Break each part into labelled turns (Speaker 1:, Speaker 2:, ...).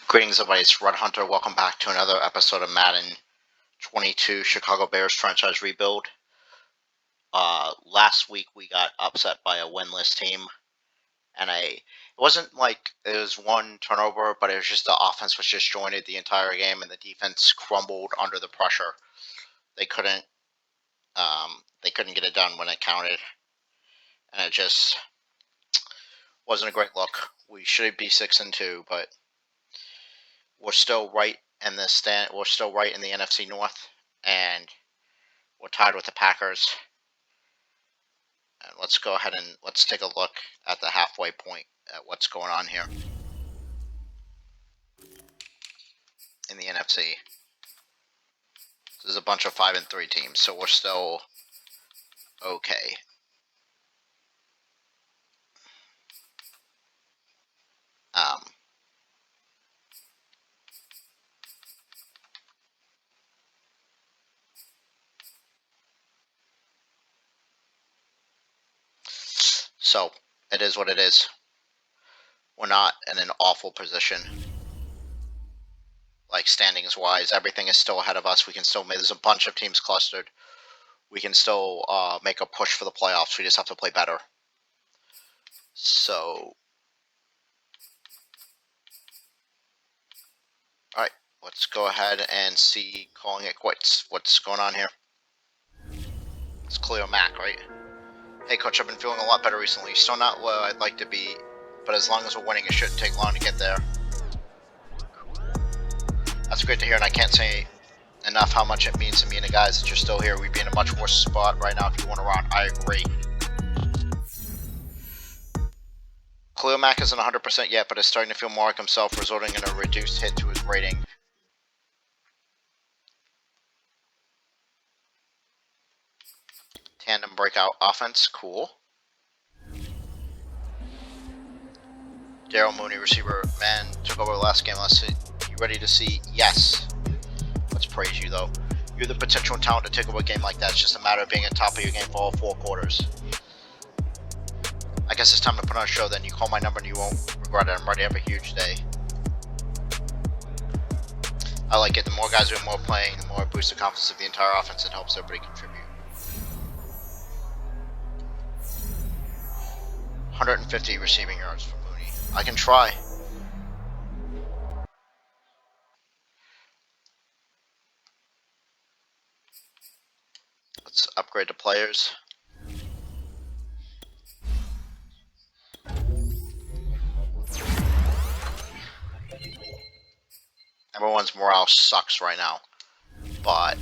Speaker 1: Greetings everybody, it's Red Hunter. Welcome back to another episode of Madden 22 Chicago Bears franchise rebuild. Last week we got upset by a winless team, and it wasn't like it was one turnover, but it was just the offense was disjointed the entire game, and the defense crumbled under the pressure. They couldn't get it done when it counted, and it just wasn't a great look. We should be 6-2, but we're still right in the stand. We're still right in the NFC North, and we're tied with the Packers. And let's go ahead and let's take a look at the halfway point at what's going on here in the NFC. There's a bunch of 5-3 teams, so we're still okay. So it is what it is. We're not in an awful position. Like standings wise, everything is still ahead of us. We can still make, there's a bunch of teams clustered. We can still make a push for the playoffs. We just have to play better. So, alright, let's go ahead and see calling it quits. What's going on here? It's Khalil Mack, right? Hey coach, I've been feeling a lot better recently. Still not where I'd like to be, but as long as we're winning, it shouldn't take long to get there. That's great to hear, and I can't say enough how much it means to me and the guys that you're still here. We'd be in a much worse spot right now if you weren't around. I agree. Khalil Mack isn't 100% yet, but is starting to feel more like himself, resulting in a reduced hit to his rating. Tandem breakout offense, cool. Daryl Mooney, receiver, man, took over the last game. Let's see. You ready to see? Yes. Let's praise you, though. You're the potential and talent to take over a game like that. It's just a matter of being on top of your game for all 4 quarters. I guess it's time to put on a show, then. You call my number and you won't regret it. I'm ready to have a huge day. I like it. The more guys doing more playing, the more it boosts the confidence of the entire offense and helps everybody contribute. 150 receiving yards for Mooney. I can try. Let's upgrade to players. Everyone's morale sucks right now, but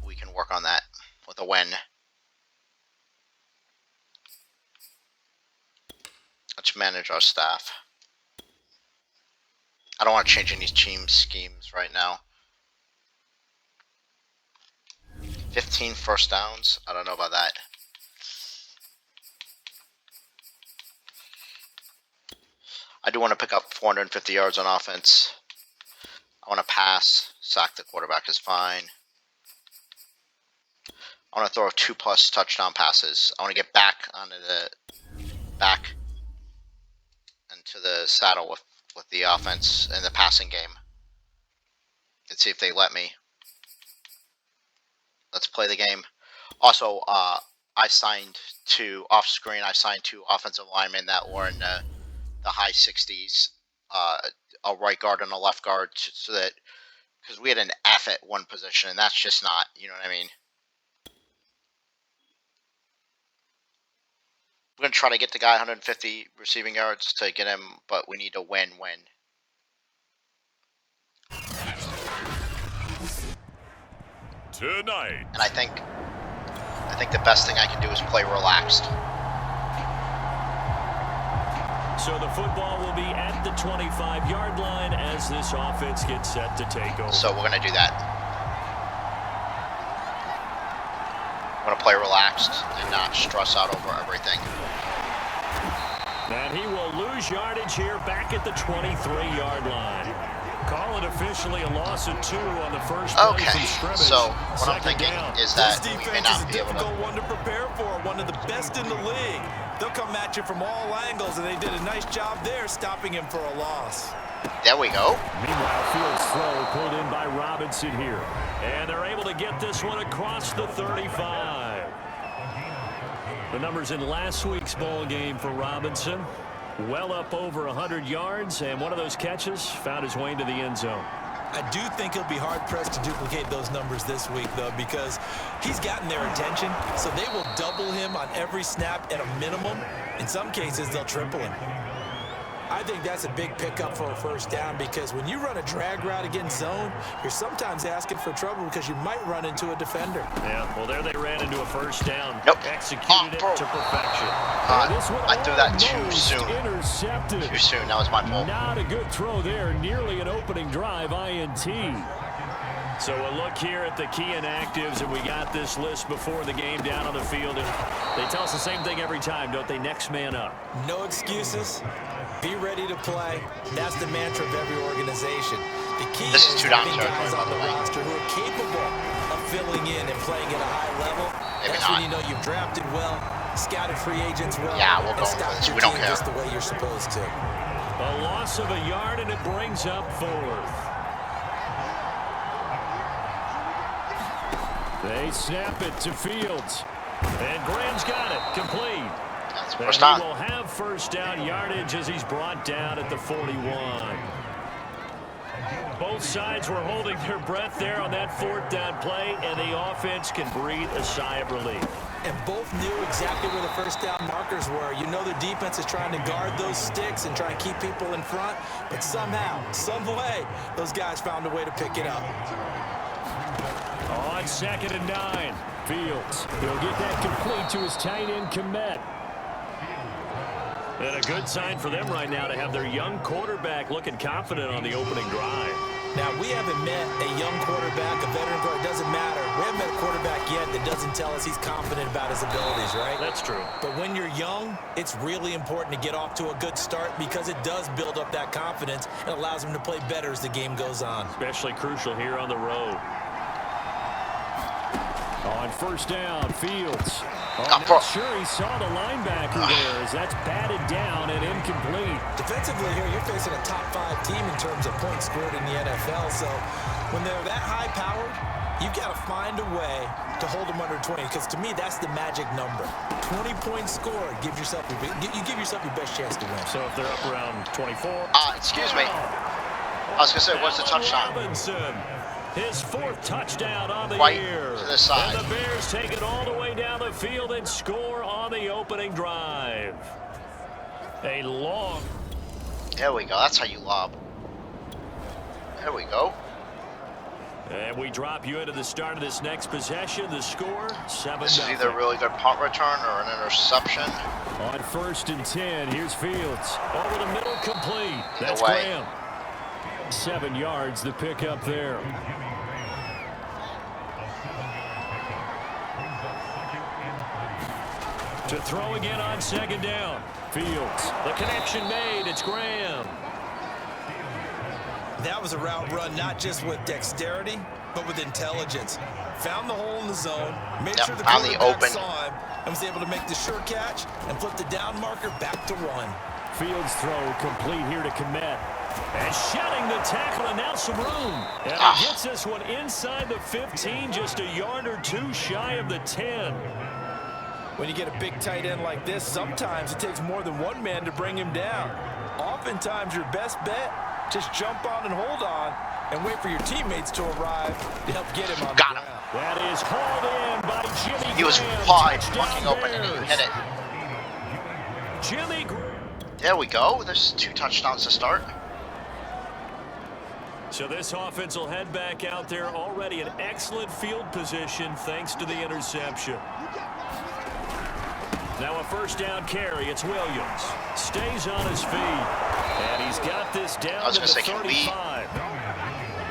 Speaker 1: we can work on that with a win. Let's manage our staff. I don't want to change any team schemes right now. 15 first downs? I don't know about that. I do want to pick up 450 yards on offense. I want to pass. Sack the quarterback is fine. I want to throw 2+ touchdown passes. I want to get back into the saddle with the offense and the passing game. Let's see if they let me. Let's play the game. Also, I signed 2 off-screen. I signed 2 offensive linemen that were in the high 60s. A right guard and a left guard, so that because we had an F at one position, and that's just not, you know what I mean. We're gonna try to get the guy 150 receiving yards to get him, but we need to win.
Speaker 2: Tonight.
Speaker 1: And I think the best thing I can do is play relaxed.
Speaker 3: So the football will be at the 25-yard line as this offense gets set to take over.
Speaker 1: So we're going to do that. We're going to play relaxed and not stress out over everything.
Speaker 3: And he will lose yardage here back at the 23-yard line. Call it officially a loss of 2 on the first play from scrimmage.
Speaker 1: So what I'm thinking is that we may not be able to.
Speaker 4: This defense is a difficult one to prepare for, one of the best in the league. They'll come at you from all angles, and they did a nice job there stopping him for a loss.
Speaker 1: There we go.
Speaker 3: Meanwhile, Fields' throw pulled in by Robinson here. And they're able to get this one across the 35. The numbers in last week's ball game for Robinson. Well up over 100 yards, and one of those catches found his way into the end zone.
Speaker 4: I do think he'll be hard-pressed to duplicate those numbers this week, though, because he's gotten their attention, so they will double him on every snap at a minimum. In some cases, they'll triple him. I think that's a big pickup for a first down, because when you run a drag route against zone, you're sometimes asking for trouble because you might run into a defender.
Speaker 3: Yeah, well, there they ran into a first down.
Speaker 1: Nope.
Speaker 3: Executed it to perfection.
Speaker 1: I threw that too soon.
Speaker 3: Intercepted.
Speaker 1: Too soon. That was my fault.
Speaker 3: Not a good throw there. Nearly an opening drive INT. So a look here at the key inactives, and we got this list before the game down on the field. And they tell us the same thing every time, don't they? Next man up.
Speaker 4: No excuses. Be ready to play. That's the mantra of every organization. The key
Speaker 1: This is
Speaker 4: is
Speaker 1: two down
Speaker 4: having
Speaker 1: territory,
Speaker 4: guys
Speaker 1: by
Speaker 4: on
Speaker 1: the
Speaker 4: the
Speaker 1: way.
Speaker 4: roster who are capable of filling in and playing at a high level.
Speaker 1: Maybe
Speaker 4: That's when
Speaker 1: not.
Speaker 4: you know you've drafted well, scouted free agents well,
Speaker 1: Yeah, we'll
Speaker 4: and
Speaker 1: go for
Speaker 4: stocked
Speaker 1: this.
Speaker 4: your
Speaker 1: We don't
Speaker 4: team
Speaker 1: care.
Speaker 4: just the way you're supposed to.
Speaker 3: A loss of a yard, and it brings up fourth. They snap it to Fields. And Graham's got it. Complete.
Speaker 1: That's
Speaker 3: And
Speaker 1: first
Speaker 3: he
Speaker 1: down.
Speaker 3: will have first down yardage as he's brought down at the 41. Both sides were holding their breath there on that fourth down play, and the offense can breathe a sigh of relief.
Speaker 4: And both knew exactly where the first down markers were. You know the defense is trying to guard those sticks and try and keep people in front, but somehow, some way, those guys found a way to pick it up.
Speaker 3: On 2nd and 9, Fields. He'll get that complete to his tight end, Komet. And a good sign for them right now to have their young quarterback looking confident on the opening drive.
Speaker 4: Now, we haven't met a young quarterback, a veteran quarterback. It doesn't matter. We haven't met a quarterback yet that doesn't tell us he's confident about his abilities, right?
Speaker 3: That's true.
Speaker 4: But when you're young, it's really important to get off to a good start because it does build up that confidence and allows him to play better as the game goes on.
Speaker 3: Especially crucial here on the road. On first down, Fields. I'm not sure he saw the linebacker there as that's batted down and incomplete.
Speaker 4: Defensively here, you're facing a top-5 team in terms of points scored in the NFL. So when they're that high-powered, you've got to find a way to hold them under 20. Because to me, that's the magic number. 20 points scored gives yourself you give yourself your best chance to win.
Speaker 3: So if they're up around 24.
Speaker 1: Excuse me. I was going to say, what's the touchdown?
Speaker 3: Robinson. His fourth touchdown on the
Speaker 1: Right
Speaker 3: year.
Speaker 1: to the side.
Speaker 3: And the Bears take it all the way down the field and score on the opening drive. A long.
Speaker 1: There we go. That's how you lob. There we go.
Speaker 3: And we drop you into the start of this next possession. The score, 7-0.
Speaker 1: This is either a really good punt return or an interception.
Speaker 3: On 1st and 10, here's Fields. Over the middle, complete. That's
Speaker 1: way.
Speaker 3: Graham. 7 yards, the pickup there. To throw again on 2nd down. Fields. The connection made. It's Graham.
Speaker 4: That was a route run not just with dexterity, but with intelligence. Found the hole in the zone, made sure the
Speaker 1: found the
Speaker 4: quarterback
Speaker 1: open.
Speaker 4: saw him, and was able to make the sure catch and flip the down marker back to run.
Speaker 3: Fields throw complete here to Komet. And shedding the tackle, and now some room. And he gets this one inside the 15, just a yard or two shy of the 10.
Speaker 4: When you get a big tight end like this, sometimes it takes more than one man to bring him down. Oftentimes, your best bet, just jump on and hold on and wait for your teammates to arrive to help get him on the ground.
Speaker 3: That is hauled in by Jimmy
Speaker 1: He was
Speaker 3: Graham.
Speaker 1: wide,
Speaker 3: Touchdown
Speaker 1: fucking open, and he hit it.
Speaker 3: Jimmy Graham.
Speaker 1: There we go. There's 2 touchdowns to start.
Speaker 3: So this offense will head back out there, already in excellent field position thanks to the interception. Now a first down carry. It's Williams. Stays on his feet. And he's got this down to the 35.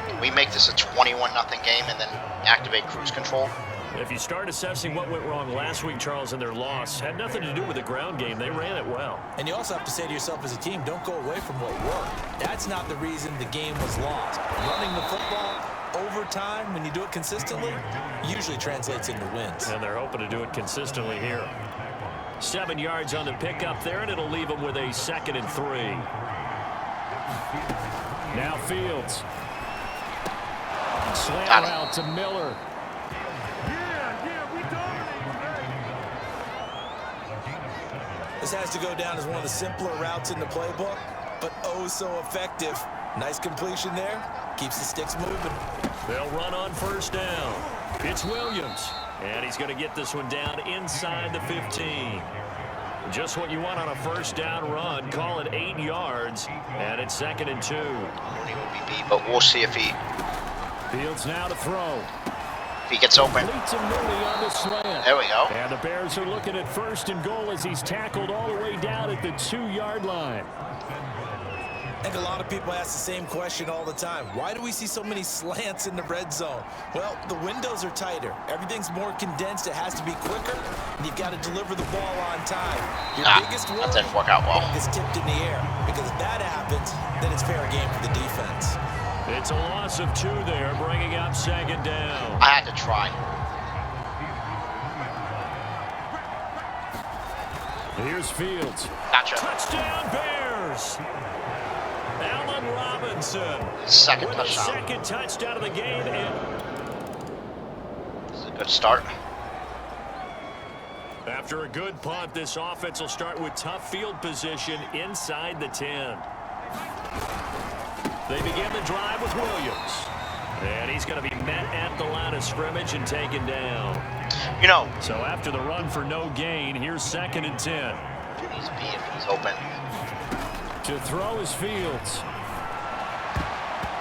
Speaker 1: Can we make this a 21-0 game and then activate cruise control?
Speaker 3: If you start assessing what went wrong last week, Charles, in their loss, had nothing to do with the ground game. They ran it well.
Speaker 4: And you also have to say to yourself as a team, don't go away from what worked. That's not the reason the game was lost. Running the football over time, when you do it consistently, usually translates into wins.
Speaker 3: And they're hoping to do it consistently here. 7 yards on the pickup there, and it'll leave them with a 2nd and 3. Now Fields. Slant route to Miller.
Speaker 4: This has to go down as one of the simpler routes in the playbook, but oh so effective. Nice completion there. Keeps the sticks moving.
Speaker 3: They'll run on first down. It's Williams. And he's going to get this one down inside the 15. Just what you want on a first down run. Call it 8 yards. And it's 2nd and 2.
Speaker 1: Mooney will be beat, but we'll see if he...
Speaker 3: Fields now to throw.
Speaker 1: If he gets open.
Speaker 3: On the slant.
Speaker 1: There we go.
Speaker 3: And the Bears are looking at 1st and goal as he's tackled all the way down at the 2-yard line.
Speaker 4: I think a lot of people ask the same question all the time. Why do we see so many slants in the red zone? Well, the windows are tighter. Everything's more condensed. It has to be quicker, and you've got to deliver the ball on time. Your biggest worry
Speaker 1: that didn't work out well.
Speaker 4: is tipped in the air, because if that happens, then it's fair game for the defense.
Speaker 3: It's a loss of 2 there, bringing up 2nd down.
Speaker 1: I had to try.
Speaker 3: Here's Fields.
Speaker 1: Gotcha.
Speaker 3: Touchdown, Bears! Allen Robinson.
Speaker 1: Second
Speaker 3: with
Speaker 1: touchdown.
Speaker 3: Second touchdown of the game.
Speaker 1: This is a good start.
Speaker 3: After a good punt, this offense will start with tough field position inside the 10. They begin the drive with Williams. And he's going to be met at the line of scrimmage and taken down.
Speaker 1: You know.
Speaker 3: So after the run for no gain, here's 2nd and 10.
Speaker 1: He's beat if he's open.
Speaker 3: To throw is Fields.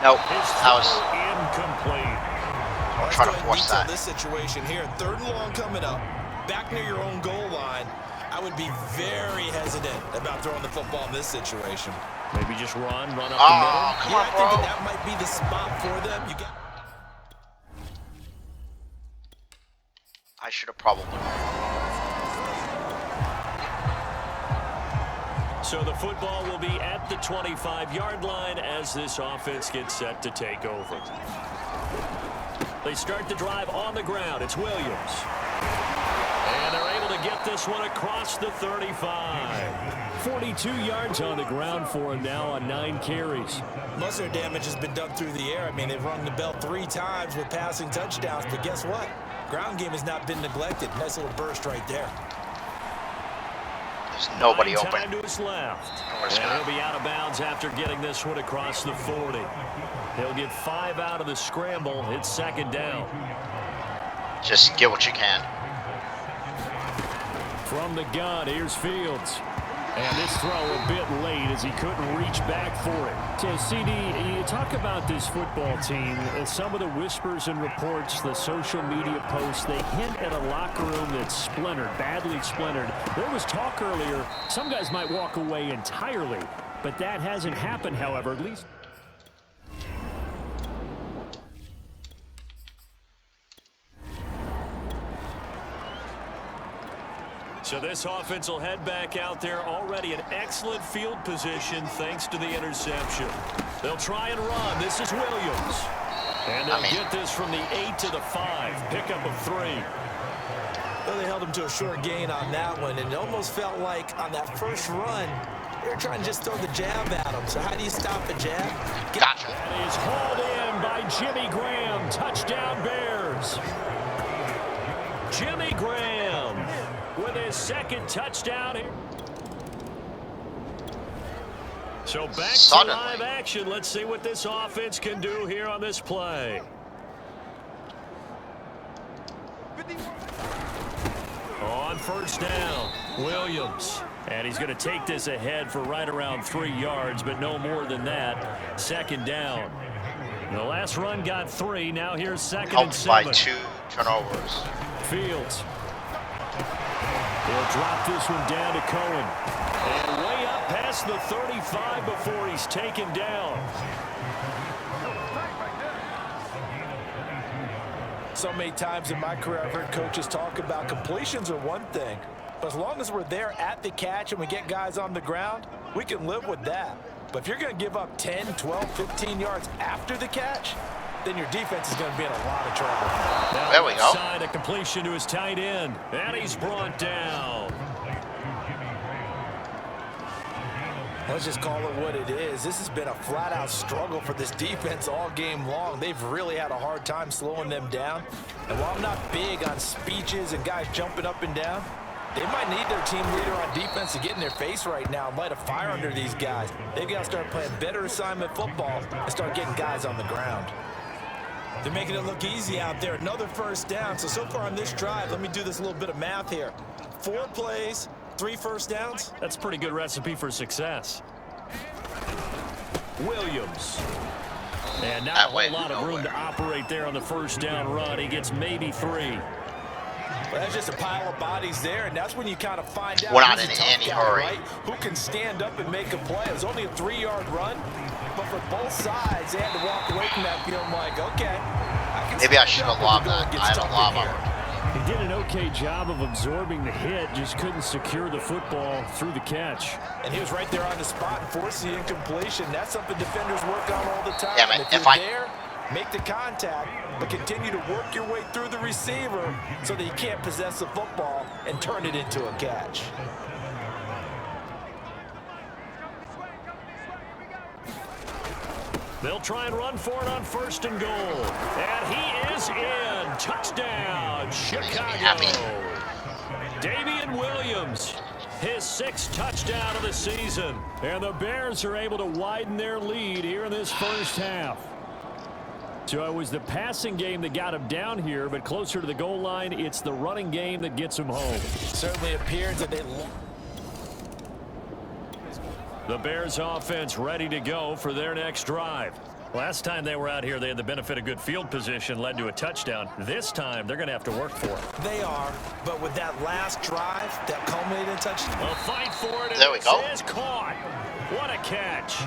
Speaker 1: Nope. That was
Speaker 3: incomplete.
Speaker 1: I'll try to force that.
Speaker 4: This situation here, 3rd and long coming up, back near your own goal line. I would be very hesitant about throwing the football in this situation.
Speaker 3: Maybe just run up the middle.
Speaker 1: Come on, bro.
Speaker 4: I think that might be the spot for them.
Speaker 1: I should have probably.
Speaker 3: So the football will be at the 25-yard line as this offense gets set to take over. They start the drive on the ground. It's Williams. And they're able to get this one across the 35. 42 yards on the ground for him now on 9 carries.
Speaker 4: Most of their damage has been done through the air. I mean, they've rung the bell 3 times with passing touchdowns, but guess what? Ground game has not been neglected. Nice little burst right there.
Speaker 1: There's nobody open.
Speaker 3: Time to his left. And he'll be out of bounds after getting this one across the 40. He'll get 5 out of the scramble. It's 2nd down.
Speaker 1: Just get what you can.
Speaker 3: From the gun, here's Fields. And this throw a bit late as he couldn't reach back for it. So, CD, you talk about this football team, some of the whispers and reports, the social media posts, they hint at a locker room that's splintered, badly splintered. There was talk earlier, some guys might walk away entirely, but that hasn't happened, however, at least. So this offense will head back out there, already in excellent field position thanks to the interception. They'll try and run. This is Williams. And they'll get this from the 8 to the 5. Pickup of 3.
Speaker 4: Well, they held him to a short gain on that one, and it almost felt like on that first run, they were trying to just throw the jab at him. So how do you stop a jab?
Speaker 1: Gotcha.
Speaker 3: That is hauled in by Jimmy Graham. Touchdown Bears. Jimmy Graham with his 2nd touchdown here. So back to live action. Let's see what this offense can do here on this play. On first down, Williams. And he's going to take this ahead for right around 3 yards, but no more than that. 2nd down. The last run got 3. Now here's 2nd and 7.
Speaker 1: By 2 turnovers.
Speaker 3: Fields. He'll drop this one down to Cohen. And way up past the 35 before he's taken down.
Speaker 4: So many times in my career, I've heard coaches talk about completions are one thing. But as long as we're there at the catch and we get guys on the ground, we can live with that. But if you're going to give up 10, 12, 15 yards after the catch, then your defense is going to be in a lot of trouble.
Speaker 3: Now
Speaker 1: there we go.
Speaker 3: Side a completion to his tight end. And he's brought down.
Speaker 4: Let's just call it what it is. This has been a flat-out struggle for this defense all game long. They've really had a hard time slowing them down. And while I'm not big on speeches and guys jumping up and down, they might need their team leader on defense to get in their face right now and light a fire under these guys. They've got to start playing better assignment football and start getting guys on the ground. They're making it look easy out there. Another first down. So far on this drive, let me do this little bit of math here. 4 plays, 3 first downs.
Speaker 3: That's a pretty good recipe for success. Williams. And not a whole lot of room to operate there on the first down run. He gets maybe 3.
Speaker 4: Well, that's just a pile of bodies there, and that's when you kind of find out
Speaker 1: we're not
Speaker 4: who's
Speaker 1: in
Speaker 4: a tough
Speaker 1: any
Speaker 4: guy,
Speaker 1: hurry.
Speaker 4: right? Who can stand up and make a play. It was only a 3-yard run, but for both sides, they had to walk away from that feeling like, okay,
Speaker 1: maybe I should have lobbed that. I had a lob on.
Speaker 3: He did an okay job of absorbing the hit, just couldn't secure the football through the catch.
Speaker 4: And he was right there on the spot and forced the incompletion. That's something defenders work on all the time.
Speaker 1: Yeah, man,
Speaker 4: if you're there, make the contact, but continue to work your way through the receiver so that you can't possess the football and turn it into a catch.
Speaker 3: They'll try and run for it on 1st and goal. And he is in. Touchdown, Chicago. Damian Williams, his 6th touchdown of the season. And the Bears are able to widen their lead here in this first half. So it was the passing game that got him down here, but closer to the goal line, it's the running game that gets him home.
Speaker 4: Certainly appears that they...
Speaker 3: The Bears offense ready to go for their next drive. Last time they were out here, they had the benefit of good field position, led to a touchdown. This time, they're going to have to work for it.
Speaker 4: They are, but with that last drive, that culminated in a touchdown.
Speaker 3: They'll fight for it, and
Speaker 1: there we go.
Speaker 3: Is caught. What a catch.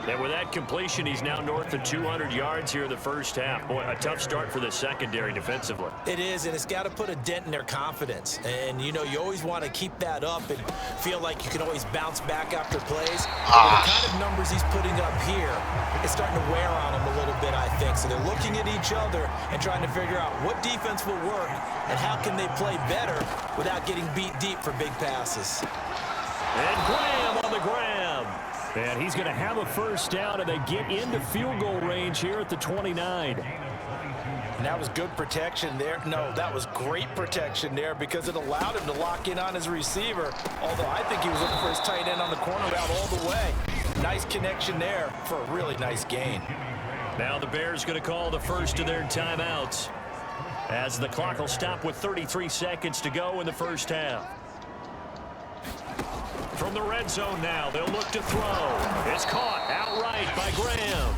Speaker 3: And with that completion, he's now north of 200 yards here in the first half. Boy, a tough start for the secondary defensively.
Speaker 4: It is, and it's got to put a dent in their confidence. And, you know, you always want to keep that up and feel like you can always bounce back after plays. But the kind of numbers he's putting up here, it's starting to wear on them a little bit, I think. So they're looking at each other and trying to figure out what defense will work and how can they play better without getting beat deep for big passes.
Speaker 3: And Graham on the grab. And he's going to have a first down, and they get into field goal range here at the 29.
Speaker 4: And that was good protection there. No, that was great protection there because it allowed him to lock in on his receiver, although I think he was looking for his tight end on the corner route all the way. Nice connection there for a really nice gain.
Speaker 3: Now the Bears going to call the first of their timeouts as the clock will stop with 33 seconds to go in the first half. From the red zone now, they'll look to throw. It's caught outright by Graham.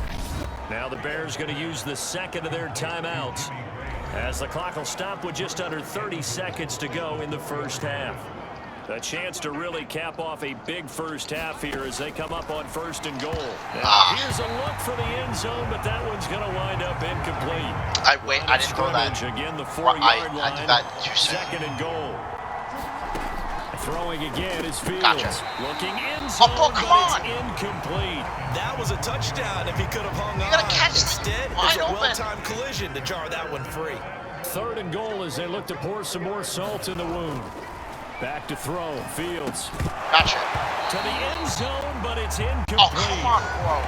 Speaker 3: Now the Bears going to use the second of their timeouts as the clock will stop with just under 30 seconds to go in the first half. A chance to really cap off a big first half here as they come up on 1st and goal. Now, here's a look for the end zone, but that one's going to wind up incomplete.
Speaker 1: I didn't throw that.
Speaker 3: Again, the 4-yard line.
Speaker 1: I did that too soon.
Speaker 3: 2nd and goal. Throwing again is Fields.
Speaker 1: Gotcha.
Speaker 3: Looking in zone,
Speaker 1: come
Speaker 3: but it's incomplete.
Speaker 4: That was a touchdown if he could have hung on.
Speaker 1: Gotta catch
Speaker 4: Instead, it's a well-timed collision to jar that one free.
Speaker 3: 3rd and goal as they look to pour some more salt in the wound. Back to throw. Fields.
Speaker 1: Gotcha.
Speaker 3: To the end zone, but it's incomplete.
Speaker 1: Oh, come on, bro.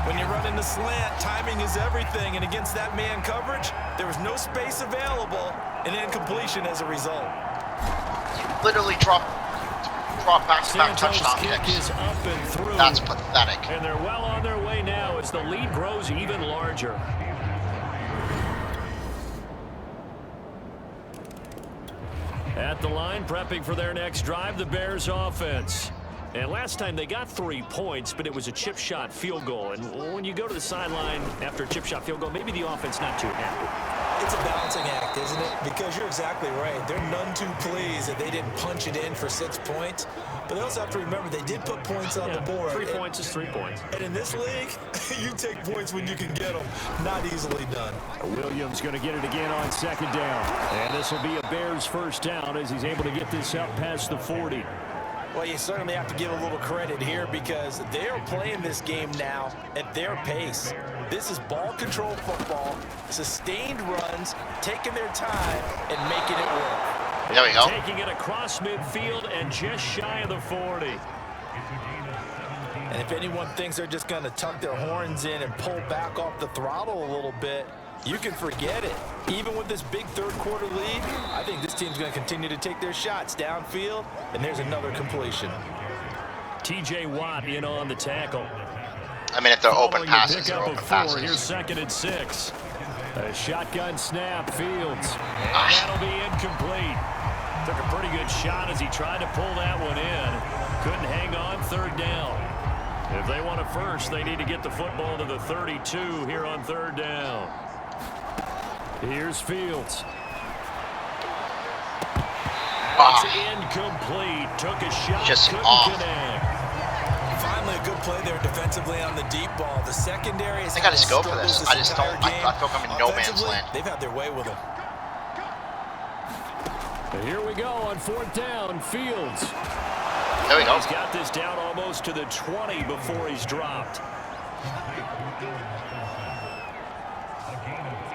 Speaker 4: When you're running the slant, timing is everything, and against that man coverage, there was no space available, and incompletion as a result.
Speaker 1: Literally drop back-to-back touchdown
Speaker 3: kick
Speaker 1: kicks.
Speaker 3: is up and through.
Speaker 1: That's pathetic.
Speaker 3: And they're well on their way now as the lead grows even larger. At the line, prepping for their next drive, the Bears offense. And last time they got 3 points, but it was a chip shot field goal. And when you go to the sideline after a chip shot field goal, maybe the offense not too happy.
Speaker 4: It's a balancing act, isn't it? Because you're exactly right. They're none too pleased that they didn't punch it in for 6 points. But they also have to remember they did put points on the board.
Speaker 3: 3 points is 3 points.
Speaker 4: And in this league, you take points when you can get them. Not easily done.
Speaker 3: Williams going to get it again on 2nd down. And this will be a Bears first down as he's able to get this up past the 40.
Speaker 4: Well, you certainly have to give a little credit here because they are playing this game now at their pace. This is ball control football, sustained runs, taking their time and making it work.
Speaker 1: There we go.
Speaker 3: Taking it across midfield and just shy of the 40.
Speaker 4: And if anyone thinks they're just going to tuck their horns in and pull back off the throttle a little bit, you can forget it. Even with this big third-quarter lead, I think this team's going to continue to take their shots downfield, and there's another completion.
Speaker 3: T.J. Watt in on the tackle.
Speaker 1: I mean, if they're open passes, they're
Speaker 3: Pickup
Speaker 1: open
Speaker 3: of 4.
Speaker 1: passes.
Speaker 3: Here's 2nd and 6. A shotgun snap, Fields. And that'll be incomplete. Took a pretty good shot as he tried to pull that one in. Couldn't hang on 3rd down. If they want a first, they need to get the football to the 32 here on 3rd down. Here's Fields. It's incomplete. Took a shot.
Speaker 1: Just
Speaker 3: couldn't
Speaker 1: off.
Speaker 3: connect.
Speaker 4: Finally, a good play there defensively on the deep ball. The secondary has
Speaker 1: I gotta just go for this. I just don't. I feel like I'm in no man's land.
Speaker 4: They've had their way with him.
Speaker 3: Here we go on 4th down. Fields.
Speaker 1: There we go.
Speaker 3: He's got this down almost to the 20 before he's dropped.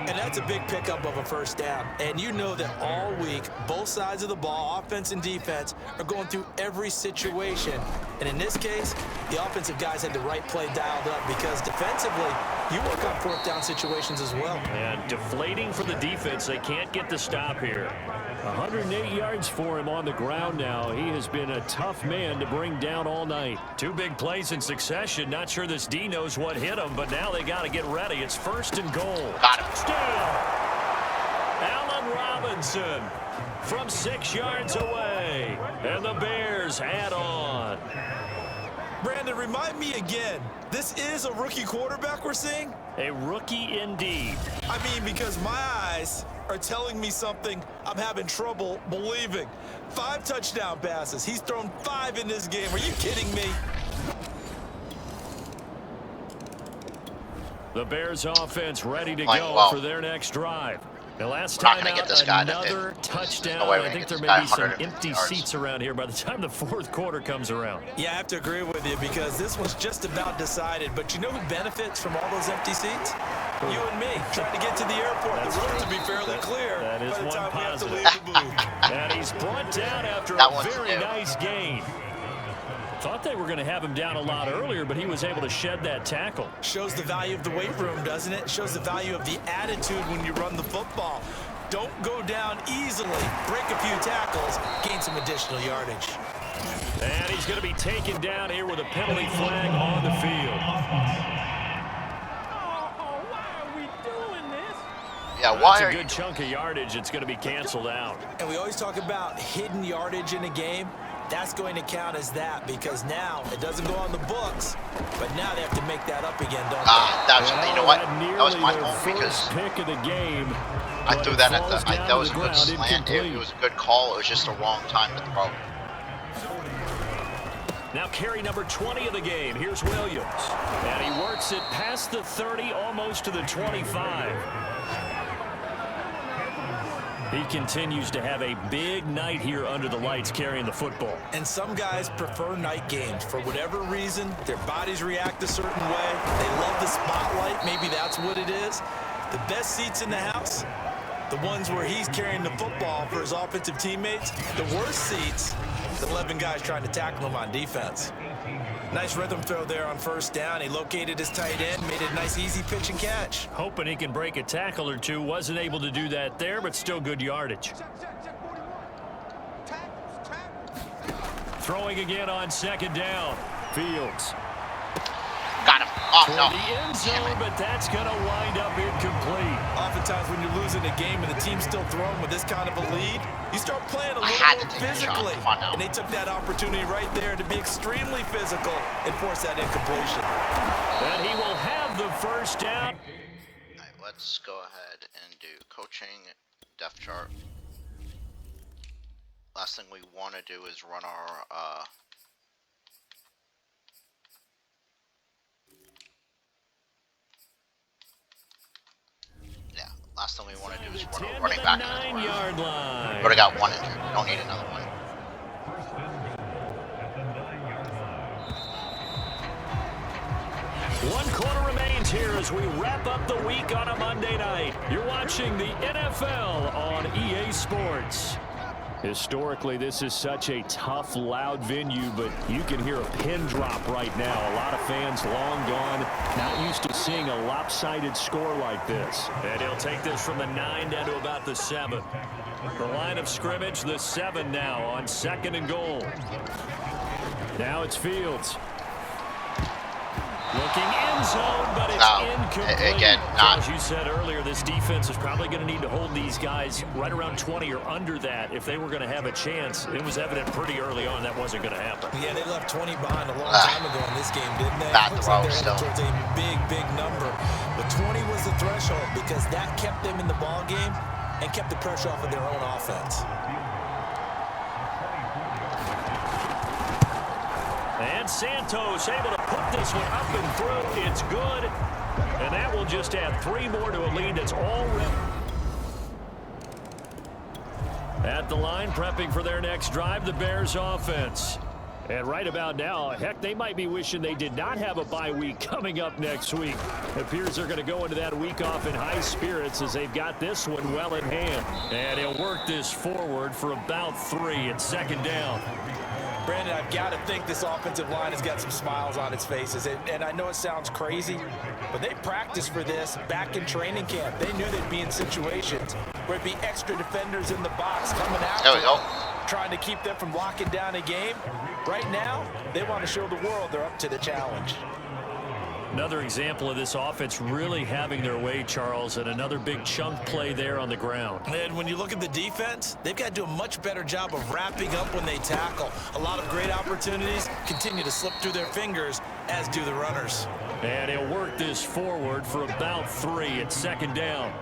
Speaker 4: And that's a big pickup of a 1st down. And you know that all week, both sides of the ball, offense and defense, are going through every situation. And in this case, the offensive guys had the right play dialed up because defensively, you work on 4th down situations as well.
Speaker 3: And deflating for the defense. They can't get the stop here. 108 yards for him on the ground now. He has been a tough man to bring down all night. 2 big plays in succession. Not sure this D knows what hit him, but now they got to get ready. It's 1st and goal.
Speaker 1: Got him.
Speaker 3: Still, Allen Robinson from 6 yards away. And the Bears add on.
Speaker 4: Brandon, remind me again, this is a rookie quarterback we're seeing?
Speaker 3: A rookie indeed.
Speaker 4: I mean, because my eyes are telling me something I'm having trouble believing. 5 touchdown passes. He's thrown 5 in this game. Are you kidding me?
Speaker 3: The Bears offense ready to
Speaker 1: Playing
Speaker 3: go
Speaker 1: well.
Speaker 3: for their next drive. The last
Speaker 1: We're not
Speaker 3: time
Speaker 1: gonna
Speaker 3: out,
Speaker 1: get this guy to
Speaker 3: another
Speaker 1: 50.
Speaker 3: touchdown.
Speaker 1: No way we're
Speaker 3: I
Speaker 1: gonna
Speaker 3: think
Speaker 1: get
Speaker 3: there
Speaker 1: this
Speaker 3: may
Speaker 1: guy
Speaker 3: be some
Speaker 1: 150
Speaker 3: empty
Speaker 1: yards.
Speaker 3: seats around here by the time the 4th quarter comes around.
Speaker 4: Yeah, I have to agree with you because this one's just about decided. But you know who benefits from all those empty seats? You and me, trying to get to the airport.
Speaker 3: That's
Speaker 4: the roads
Speaker 3: true.
Speaker 4: will be fairly clear
Speaker 3: That is
Speaker 4: by the
Speaker 3: one
Speaker 4: time we have to
Speaker 3: positive.
Speaker 4: leave the booth.
Speaker 3: And he's brought down after
Speaker 1: That
Speaker 3: a
Speaker 1: one's
Speaker 3: very
Speaker 1: new.
Speaker 3: nice gain. Thought they were going to have him down a lot earlier, but he was able to shed that tackle.
Speaker 4: Shows the value of the weight room, doesn't it? Shows the value of the attitude when you run the football. Don't go down easily. Break a few tackles, gain some additional yardage.
Speaker 3: And he's going to be taken down here with a penalty flag on the field.
Speaker 1: Yeah, why
Speaker 3: That's
Speaker 1: are
Speaker 3: a
Speaker 1: you?
Speaker 3: good chunk of yardage. It's going to be canceled out.
Speaker 4: And we always talk about hidden yardage in a game. That's going to count as that because now it doesn't go on the books, but now they have to make that up again, don't they?
Speaker 1: You know what? That was my fault because
Speaker 3: pick of the game.
Speaker 1: I threw that at the. That was a good slant. It was a good call. It was just the wrong time to throw.
Speaker 3: Now carry number 20 of the game. Here's Williams. And he works it past the 30, almost to the 25. He continues to have a big night here under the lights carrying the football.
Speaker 4: And some guys prefer night games. For whatever reason, their bodies react a certain way. They love the spotlight. Maybe that's what it is. The best seats in the house, the ones where he's carrying the football for his offensive teammates. The worst seats, the 11 guys trying to tackle him on defense. Nice rhythm throw there on 1st down. He located his tight end, made it a nice, easy pitch and catch.
Speaker 3: Hoping he can break a tackle or two. Wasn't able to do that there, but still good yardage. Throwing again on 2nd down. Fields.
Speaker 1: Got him. Oh,
Speaker 3: Toward
Speaker 1: no.
Speaker 3: the end zone, but that's going to wind up incomplete.
Speaker 4: Oftentimes when you're losing a game and the team's still throwing with this kind of a lead, you start playing a little
Speaker 1: had to
Speaker 4: more
Speaker 1: take that shot.
Speaker 4: physically.
Speaker 1: Come on now.
Speaker 4: And they took that opportunity right there to be extremely physical and force that incompletion.
Speaker 3: And he will have the 1st down.
Speaker 1: All right, let's go ahead and do coaching depth chart. Last thing we want to do is run our last thing we want to do is run a running back.
Speaker 3: 9-yard line.
Speaker 1: We already got one injured. We don't need another one.
Speaker 3: One quarter remains here as we wrap up the week on a Monday night. You're watching the NFL on EA Sports. Historically, this is such a tough, loud venue, but you can hear a pin drop right now. A lot of fans long gone, not used to seeing a lopsided score like this. And he'll take this from the 9 down to about the 7. The line of scrimmage, the 7 now on 2nd and goal. Now it's Fields. Looking end zone, but it's incomplete.
Speaker 1: Again, not.
Speaker 3: As you said earlier, this defense is probably going to need to hold these guys right around 20 or under that if they were going to have a chance. It was evident pretty early on that wasn't going to happen.
Speaker 4: Yeah, they left 20 behind a long time ago in this game, didn't they?
Speaker 1: Bad
Speaker 4: Looks
Speaker 1: throw
Speaker 4: like they're
Speaker 1: still.
Speaker 4: headed towards a big number. But 20 was the threshold because that kept them in the ball game and kept the pressure off of their own offense.
Speaker 3: And Santos able to put this one up and through. It's good. And that will just add 3 more to a lead that's already at the line, prepping for their next drive, the Bears offense. And right about now, heck, they might be wishing they did not have a bye week coming up next week. It appears they're going to go into that week off in high spirits as they've got this one well in hand. And he'll work this forward for about 3 and 2nd down.
Speaker 4: Brandon, I've got to think this offensive line has got some smiles on its faces. And I know it sounds crazy, but they practiced for this back in training camp. They knew they'd be in situations where it'd be extra defenders in the box coming out.
Speaker 1: There we go.
Speaker 4: Trying to keep them from locking down a game. Right now, they want to show the world they're up to the challenge.
Speaker 3: Another example of this offense really having their way, Charles, and another big chunk play there on the ground.
Speaker 4: And when you look at the defense, they've got to do a much better job of wrapping up when they tackle. A lot of great opportunities continue to slip through their fingers, as do the runners.
Speaker 3: And he'll work this forward for about 3 at 2nd down.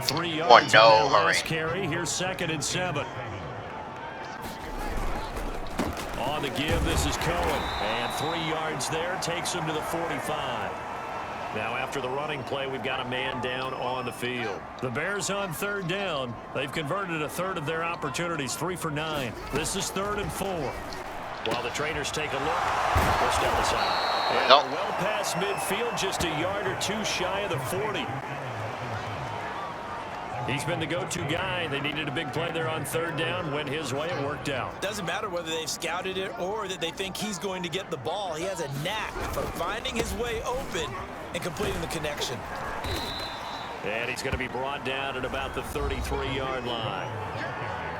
Speaker 3: 3 yards on that last carry. Here's 2nd and 7. On the give, this is Cohen. And 3 yards there takes him to the 45. Now after the running play, we've got a man down on the field. The Bears on 3rd down. They've converted a third of their opportunities, 3 for 9. This is 3rd and 4. While the trainers take a look, we'll step aside. And well past midfield, just a yard or 2 shy of the 40. He's been the go-to guy. They needed a big play there on 3rd down. Went his way. It worked out.
Speaker 4: Doesn't matter whether they've scouted it or that they think he's going to get the ball. He has a knack for finding his way open and completing the connection.
Speaker 3: And he's going to be brought down at about the 33-yard line.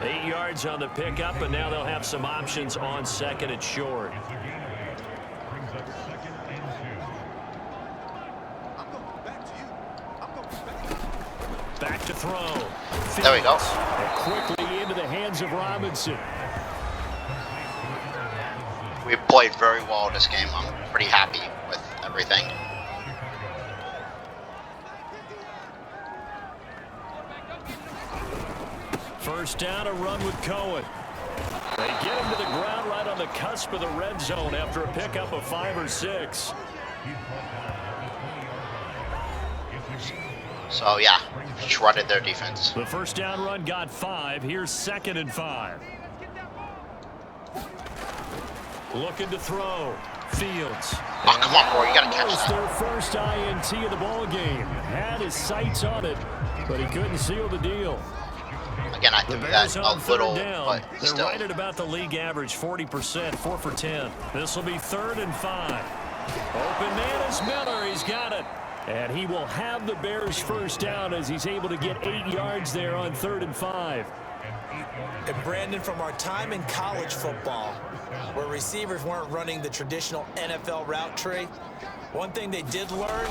Speaker 3: 8 yards on the pickup, and now they'll have some options on 2nd and short. Back to throw. Fields.
Speaker 1: There we go.
Speaker 3: And quickly into the hands of Robinson.
Speaker 1: We played very well this game. I'm pretty happy with everything.
Speaker 3: First down, a run with Cohen. They get him to the ground right on the cusp of the red zone after a pickup of 5 or 6.
Speaker 1: So, yeah, shredded their defense.
Speaker 3: The first down run got 5. Here's 2nd and 5. Looking to throw. Fields.
Speaker 1: Oh, come on, bro. You got to catch that.
Speaker 3: Their first INT of the ball game. Had his sights on it, but he couldn't seal the deal.
Speaker 1: Again, I threw that a little, but
Speaker 3: They're
Speaker 1: still.
Speaker 3: right at about the league average, 40%, 4 for 10. This will be 3rd and 5. Open man is Miller. He's got it. And he will have the Bears first down as he's able to get 8 yards there on 3rd and 5.
Speaker 4: And Brandon, from our time in college football, where receivers weren't running the traditional NFL route tree, one thing they did learn,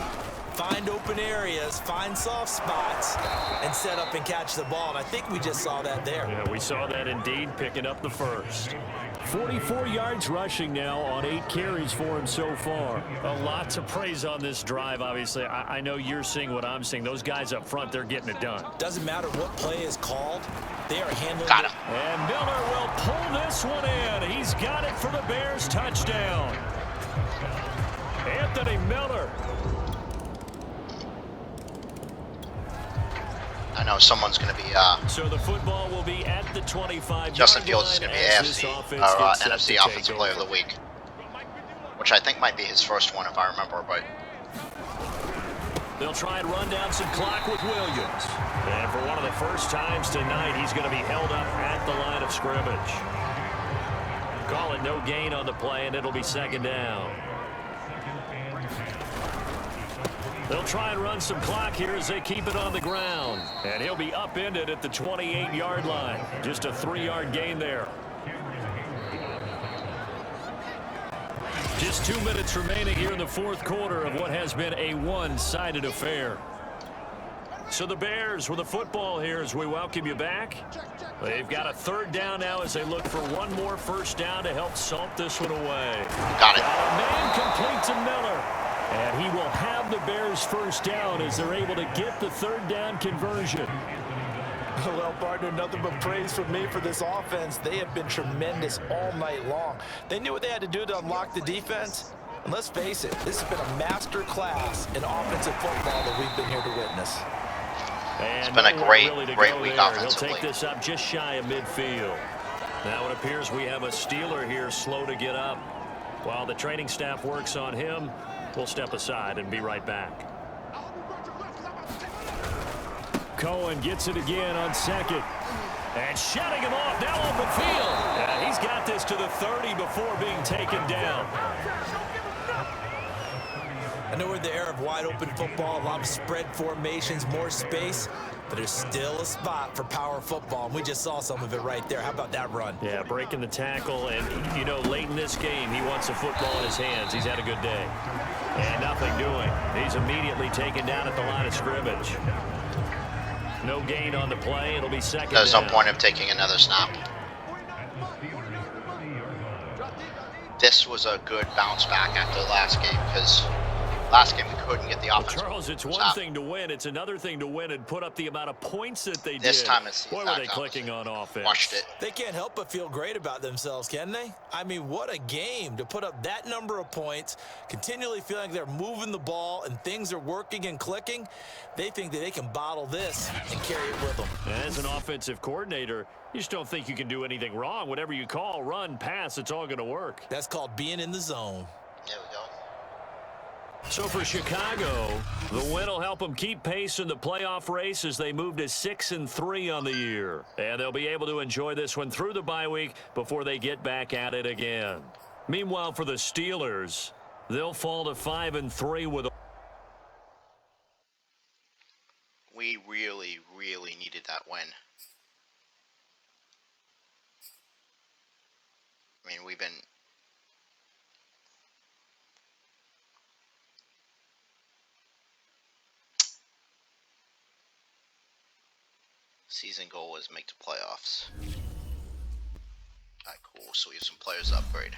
Speaker 4: find open areas, find soft spots, and set up and catch the ball. And I think we just saw that there.
Speaker 3: Yeah, we saw that indeed, picking up the first. 44 yards rushing now on 8 carries for him so far. A lot to praise on this drive, obviously. I know you're seeing what I'm seeing. Those guys up front, they're getting it done.
Speaker 4: Doesn't matter what play is called. They are handling
Speaker 1: Got him.
Speaker 3: And Miller will pull this one in. He's got it for the Bears touchdown. Anthony Miller.
Speaker 1: I know someone's going to be,
Speaker 3: So the football will be at the 25-yard
Speaker 1: Justin Fields is going to be NFC
Speaker 3: NFC
Speaker 1: Offensive Player of the Week, which I think might be his first one if I remember, but
Speaker 3: They'll try and run down some clock with Williams. And for one of the first times tonight, he's going to be held up at the line of scrimmage. Call it no gain on the play, and it'll be second down. They'll try and run some clock here as they keep it on the ground. And he'll be upended at the 28-yard line. Just a 3-yard gain there. Just 2 minutes remaining here in the fourth quarter of what has been a one-sided affair. So the Bears with the football here as we welcome you back. They've got a third down now as they look for one more first down to help salt this one away.
Speaker 1: Got it.
Speaker 3: A man complete to Miller. And he will have the Bears first down as they're able to get the third down conversion.
Speaker 4: Well, partner, nothing but praise from me for this offense. They have been tremendous all night long. They knew what they had to do to unlock the defense. And let's face it, this has been a master class in offensive football that we've been here to witness.
Speaker 3: And
Speaker 1: it's been a great week offensively.
Speaker 3: He'll take this up just shy of midfield. Now it appears we have a Steeler here slow to get up. While the training staff works on him, we'll step aside and be right back. Cohen gets it again on second. And shutting him off now open field. And he's got this to the 30 before being taken down.
Speaker 4: I know we're in the era of wide open football, a lot of spread formations, more space, but there's still a spot for power football, and we just saw some of it right there. How about that run?
Speaker 3: Yeah, breaking the tackle, and, you know, late in this game, he wants the football in his hands. He's had a good day. And nothing doing. He's immediately taken down at the line of scrimmage. No gain on the play. It'll be second down.
Speaker 1: There's no point of taking another snap. This was a good bounce back after the last game because last game we couldn't get the offense.
Speaker 3: Charles, it's one thing to win. It's another thing to win and put up the amount of points that they did.
Speaker 1: This time it's
Speaker 3: Boy, were they clicking on offense.
Speaker 1: Watched it.
Speaker 4: They can't help but feel great about themselves, can they? I mean, what a game to put up that number of points, continually feeling like they're moving the ball and things are working and clicking. They think that they can bottle this and carry it with them.
Speaker 3: As an offensive coordinator, you just don't think you can do anything wrong. Whatever you call, run, pass, it's all going to work.
Speaker 4: That's called being in the zone.
Speaker 1: There we go.
Speaker 3: So for Chicago, the win will help them keep pace in the playoff race as they move to 6-3 on the year. And they'll be able to enjoy this one through the bye week before they get back at it again. Meanwhile, for the Steelers, they'll fall to 5-3 with a...
Speaker 1: We really, really needed that win. I mean, we've been... Season goal is make the playoffs. Alright, cool. So we have some players to upgrade.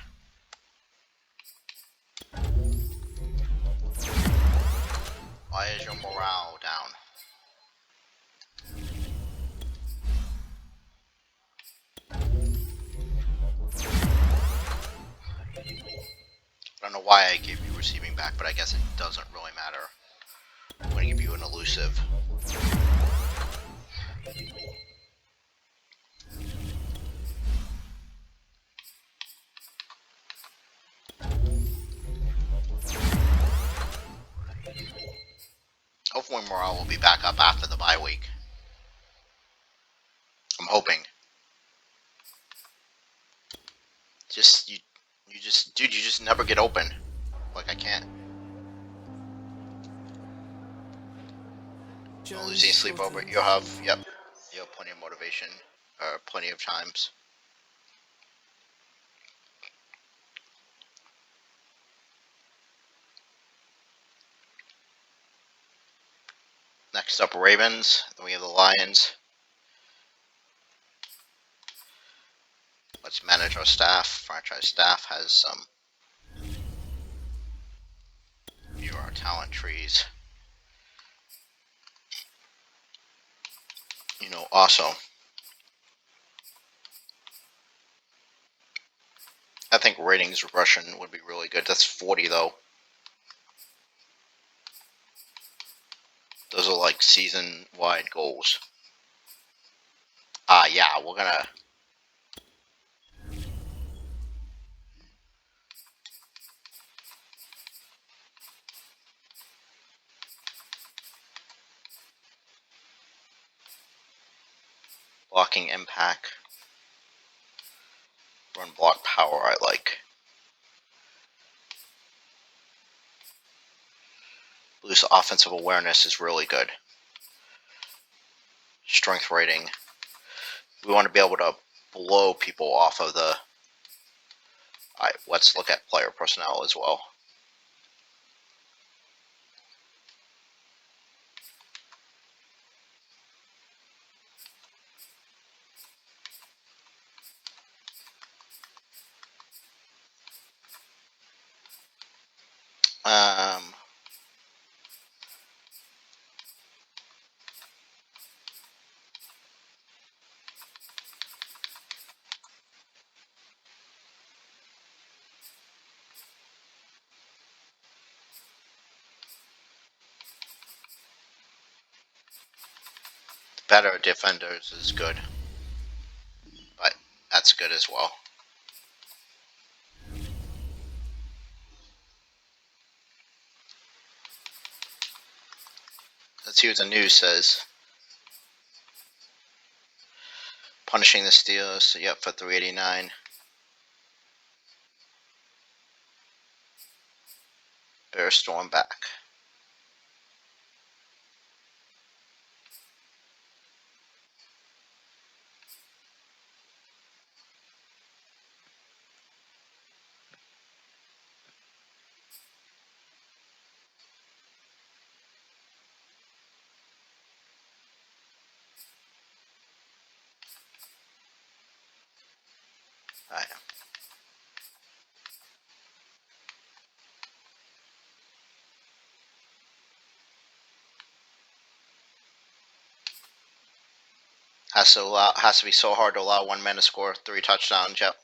Speaker 1: Why is your morale down? I don't know why I gave you receiving back, but I guess it doesn't really matter. I'm going to give you an elusive. Hopefully morale will be back up after the bye week. I'm hoping. Dude, you just never get open. Like I can't. No losing sleep over. You'll have plenty of motivation, plenty of times. Next up, Ravens. Then we have the Lions. Let's manage our staff. Franchise staff has some. View our talent trees. You know, also, I think ratings regression would be really good. That's 40 though. Those are like season-wide goals. Yeah, we're gonna... Blocking impact. Run block power I like. Blue's offensive awareness is really good. Strength rating. We want to be able to blow people off of the... Alright, let's look at player personnel as well. Better defenders is good. But that's good as well. Let's see what the news says. Punishing the Steelers, yep, for 389. Bears storm back. Alright. Has to be so hard to allow one man to score 3 touchdowns, yep.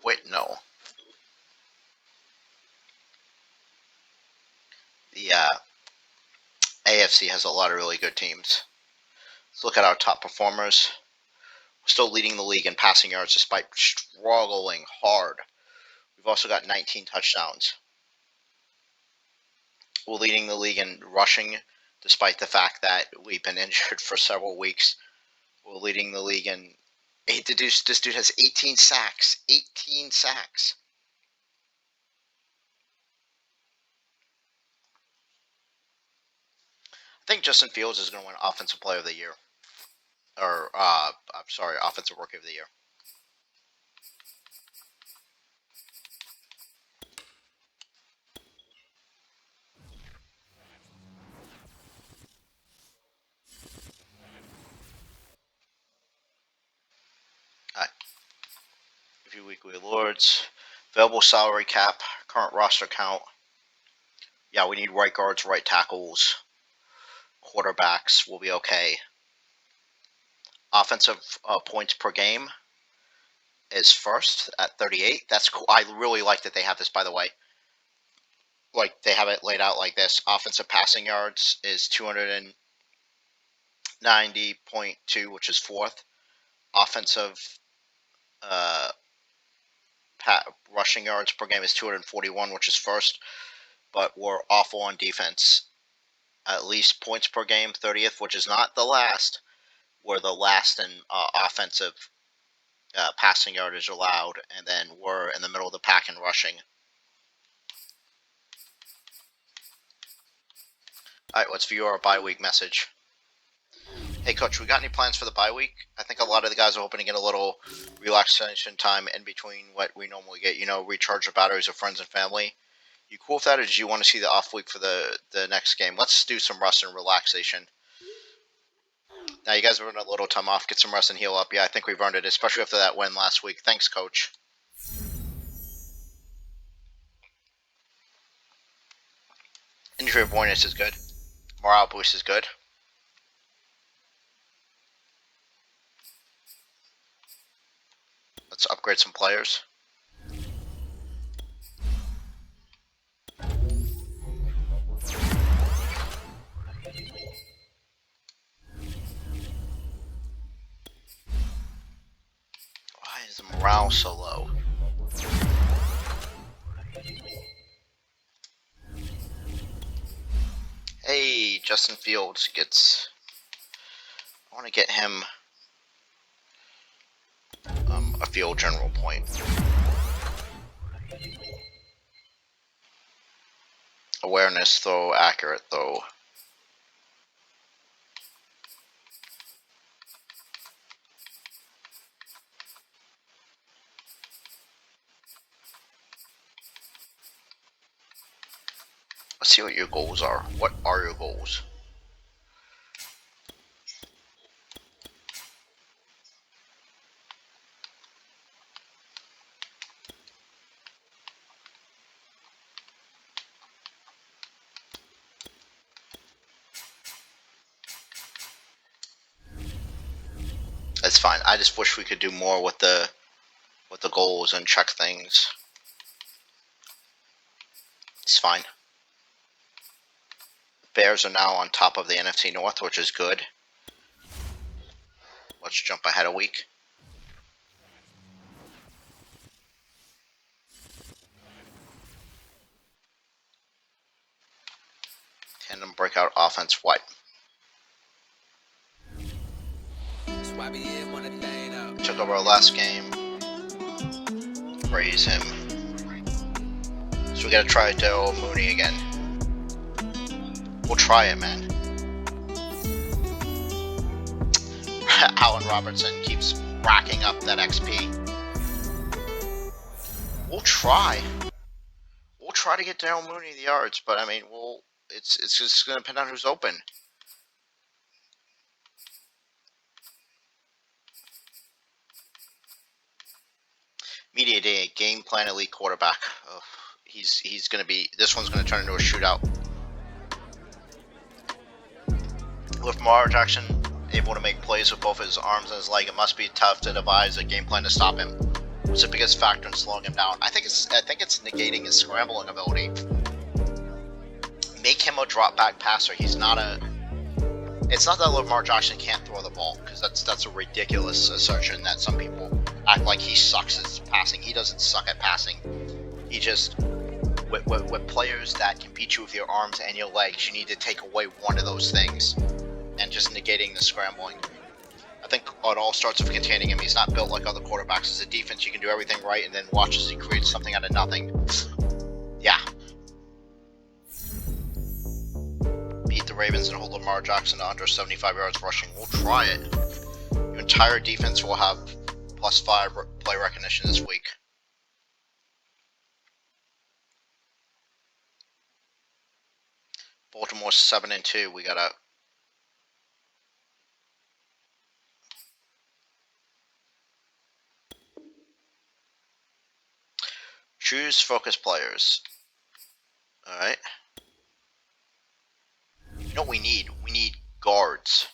Speaker 1: Wait, no. The AFC has a lot of really good teams. Let's look at our top performers. We're still leading the league in passing yards despite struggling hard. We've also got 19 touchdowns. We're leading the league in rushing despite the fact that we've been injured for several weeks. We're leading the league in... This dude has 18 sacks. 18 sacks. I think Justin Fields is going to win Offensive Player of the Year. Or, I'm sorry, Offensive Rookie of the Year. Alright. Review weekly awards. Available salary cap. Current roster count. Yeah, we need right guards, right tackles. Quarterbacks will be okay. Offensive points per game is first at 38. That's cool. I really like that they have this, by the way. Like, they have it laid out like this. Offensive passing yards is 290.2, which is fourth. Offensive rushing yards per game is 241, which is first. But we're awful on defense. At least points per game, 30th, which is not the last. We're the last in offensive passing yardage allowed, and then we're in the middle of the pack in rushing. Alright, let's view our bye week message. Hey, Coach, we got any plans for the bye week? I think a lot of the guys are hoping to get a little relaxation time in between what we normally get. You know, recharge the batteries of friends and family. You cool with that, or do you want to see the off week for the next game? Let's do some rest and relaxation. Now, you guys have earned a little time off. Get some rest and heal up. Yeah, I think we've earned it, especially after that win last week. Thanks, Coach. Injury avoidance is good. Morale boost is good. Let's upgrade some players. Why is the morale so low? Hey, Justin Fields gets... I want to get him a field general point. Awareness throw, accurate throw. Let's see what your goals are. What are your goals? It's fine. I just wish we could do more with the goals and check things. It's fine. Bears are now on top of the NFC North, which is good. Let's jump ahead a week. Tandem breakout offense, what? Took over our last game. Praise him. So we gotta try Daryl Mooney again. We'll try it, man. Allen Robertson keeps racking up that XP. We'll try. We'll try to get Daryl Mooney the yards, but I mean, it's just gonna depend on who's open. Media day, game plan elite quarterback. Oh, he's gonna be. This one's gonna turn into a shootout. With Lamar Jackson able to make plays with both his arms and his leg, it must be tough to devise a game plan to stop him. What's the biggest factor in slowing him down? I think it's negating his scrambling ability. Make him a drop back passer. He's not a. It's not that Lamar Jackson can't throw the ball, because that's a ridiculous assertion that some people act like he sucks at passing. He doesn't suck at passing. He just, with players that can beat you with your arms and your legs, you need to take away one of those things, and just negating the scrambling. I think it all starts with containing him. He's not built like other quarterbacks. As a defense, you can do everything right, and then watch as he creates something out of nothing. Yeah. Beat the Ravens and hold Lamar Jackson to under 75 yards rushing. We'll try it. Your entire defense will have +5 play recognition this week. Baltimore's 7-2. We gotta. Choose focus players. Alright. You know what we need? We need guards.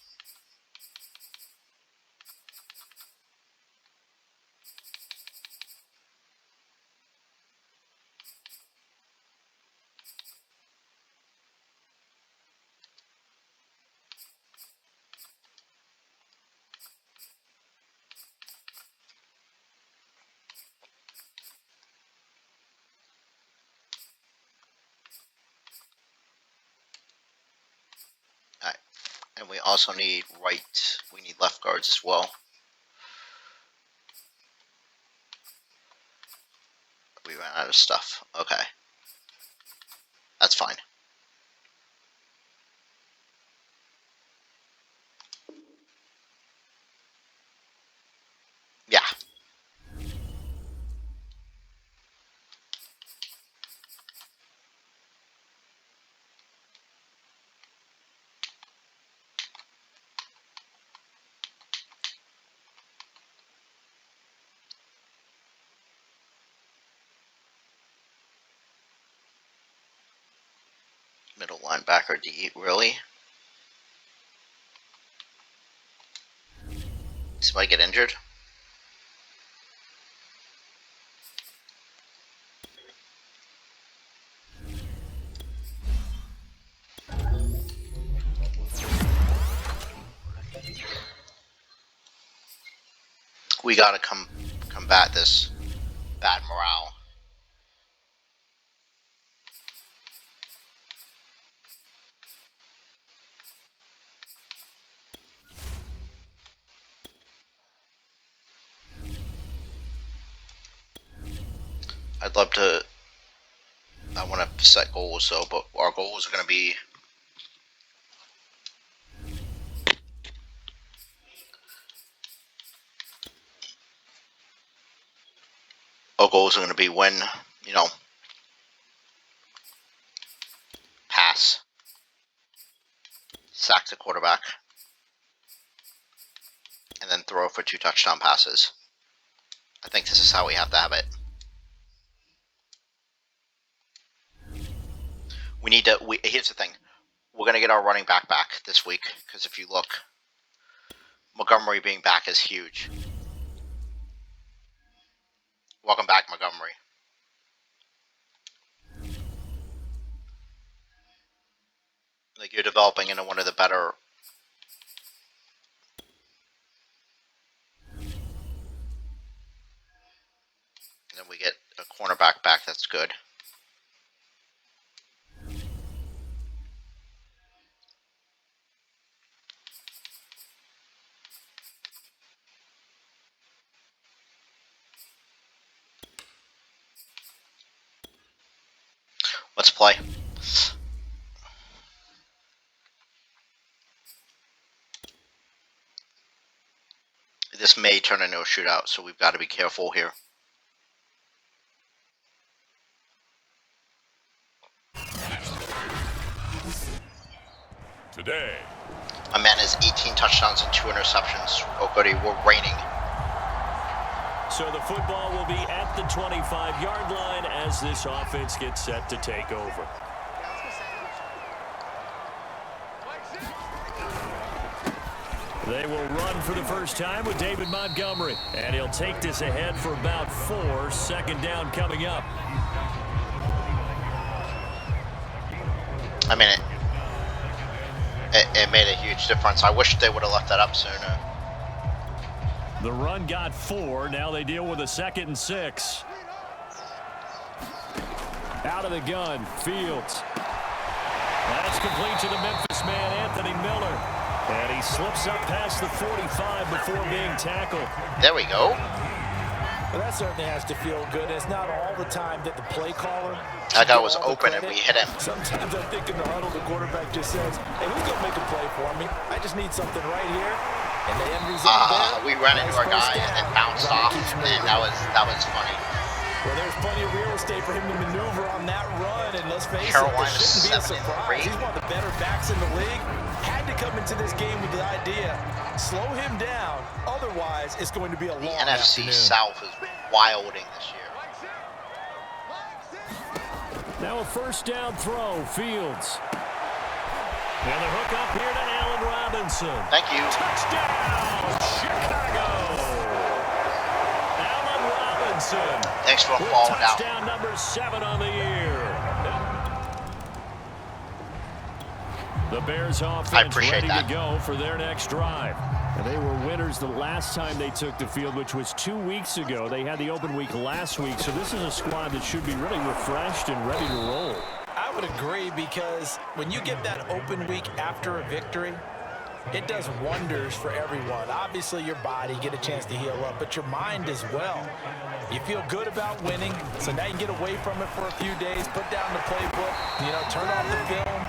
Speaker 1: Alright. And we also need we need left guards as well. We ran out of stuff. Okay. That's fine. Yeah. Middle linebacker D, really? Somebody get injured? we got to combat this bad morale. I'd love to. I want to set goals, though, but our goals are going to be. Our goals are going to be win, pass, sack the quarterback, and then throw for 2 touchdown passes. I think this is how we have to have it. We need to. Here's the thing. We're going to get our running back this week, because if you look, Montgomery being back is huge. Welcome back, Montgomery. Like, you're developing into one of the better. And then we get a cornerback back that's good. Let's play. This may turn into a shootout, so we've got to be careful here.
Speaker 3: Today,
Speaker 1: My man has 18 touchdowns and 2 interceptions. Oh, goody, we're reigning.
Speaker 3: so the football will be at the 25-yard line as this offense gets set to take over. They will run for the first time with David Montgomery, and he'll take this ahead for about 4. Second down coming up.
Speaker 1: I mean, it made a huge difference. I wish they would have left that up sooner.
Speaker 3: The run got 4. Now they deal with a 2nd and 6. Out of the gun, Fields. That's complete to the Memphis man, Anthony Miller. And he slips up past the 45 before being tackled.
Speaker 1: There we go.
Speaker 4: Well, that certainly has to feel good. It's not all the time that the play caller.
Speaker 1: That guy was open and we hit him.
Speaker 4: Sometimes I think in the huddle, the quarterback just says, hey, who's going to make a play for me? I just need something right here. And the end result there,
Speaker 1: we ran into our guy and then bounced off, and that was funny.
Speaker 4: Well, there's plenty of real estate for him to maneuver on that run, and let's face
Speaker 1: Carolina
Speaker 4: it, this shouldn't be a
Speaker 1: 7-3.
Speaker 4: surprise. He's one of the better backs in the league. Had to come into this game with the idea, slow him down, otherwise it's going to be a long
Speaker 1: NFC
Speaker 4: afternoon.
Speaker 1: South is wilding this year.
Speaker 3: Now a first down throw, Fields. And the hook up here to Allen Robinson.
Speaker 1: Thank you.
Speaker 3: Touchdown, Chicago. Allen Robinson.
Speaker 1: Thanks for falling out.
Speaker 3: Touchdown number 7 on the year. The Bears offense ready to go for their next drive. And they were winners the last time they took the field, which was 2 weeks ago. They had the open week last week, so this is a squad that should be really refreshed and ready to roll.
Speaker 4: I would agree, because when you get that open week after a victory, it does wonders for everyone. Obviously, your body, get a chance to heal up, but your mind as well. You feel good about winning, so now you can get away from it for a few days, put down the playbook, turn off the film.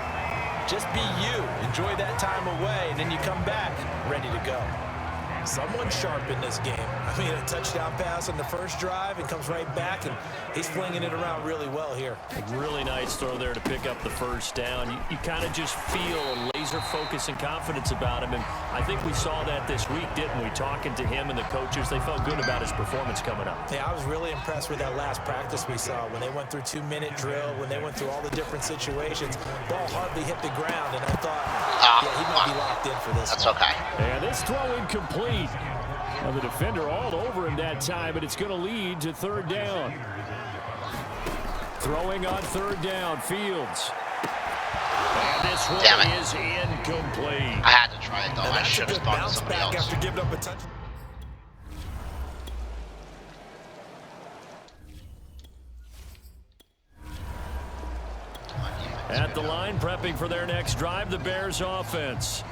Speaker 4: Just be you. Enjoy that time away, and then you come back ready to go. Someone sharp in this game. I mean, a touchdown pass on the first drive and comes right back, and he's flinging it around really well here.
Speaker 3: A really nice throw there to pick up the first down. You kind of just feel a laser focus and confidence about him, and I think we saw that this week, didn't we? Talking to him and the coaches, they felt good about his performance coming up.
Speaker 4: Yeah, I was really impressed with that last practice we saw when they went through 2-minute drill, when they went through all the different situations. Ball hardly hit the ground, and I thought, yeah, he might be locked in for this.
Speaker 1: That's okay.
Speaker 3: And this throw incomplete. Now the defender all over him that time, but it's going to lead to third down. Throwing on third down, Fields. And this one is incomplete.
Speaker 1: I had to try it, though. I should have thought of somebody else.
Speaker 4: After giving up a touch.
Speaker 3: At the line, prepping for their next drive, the Bears offense.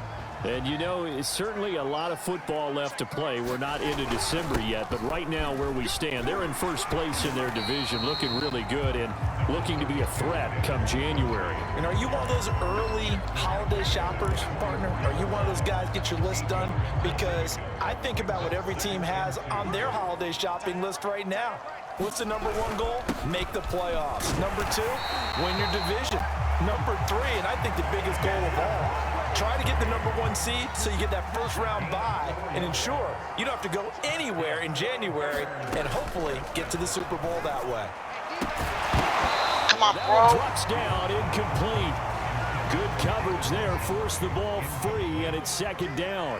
Speaker 3: And, you know, it's certainly a lot of football left to play. We're not into December yet, but right now where we stand, they're in first place in their division, looking really good and looking to be a threat come January.
Speaker 4: And are you one of those early holiday shoppers, partner? Are you one of those guys get your list done? Because I think about what every team has on their holiday shopping list right now. What's the #1 goal? Make the playoffs. #2, win your division. #3, and I think the biggest goal of all, try to get the #1 seed so you get that first round bye and ensure you don't have to go anywhere in January and hopefully get to the Super Bowl that way.
Speaker 1: Come on,
Speaker 3: That
Speaker 1: bro.
Speaker 3: one drops down, incomplete. Good coverage there, forced the ball free, and it's second down.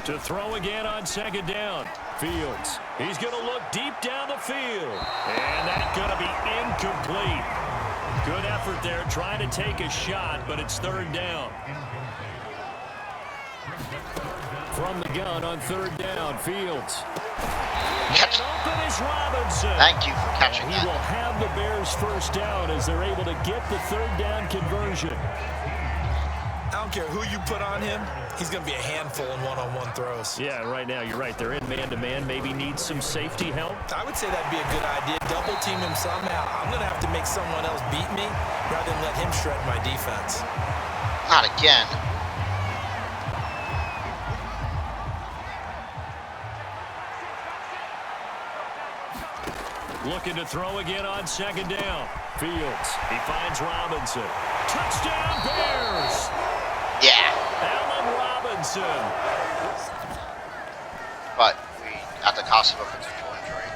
Speaker 3: To throw again on second down. Fields. He's going to look deep down the field. And that's going to be incomplete. Good effort there, trying to take a shot, but it's third down. From the gun on third down, Fields.
Speaker 1: Catch.
Speaker 3: And open is Robinson.
Speaker 1: Thank you for catching
Speaker 3: He
Speaker 1: that.
Speaker 3: will have the Bears first down as they're able to get the third down conversion.
Speaker 4: I don't care who you put on him, he's going to be a handful in one-on-one throws.
Speaker 3: Yeah, right now you're right. They're in man-to-man. Maybe needs some safety help.
Speaker 4: I would say that'd be a good idea. Double team him somehow. I'm going to have to make someone else beat me rather than let him shred my defense.
Speaker 1: Not again.
Speaker 3: Looking to throw again on second down. Fields. He finds Robinson. Touchdown, Bears!
Speaker 1: Yeah.
Speaker 3: Allen Robinson.
Speaker 1: But we at the cost of a potential injury.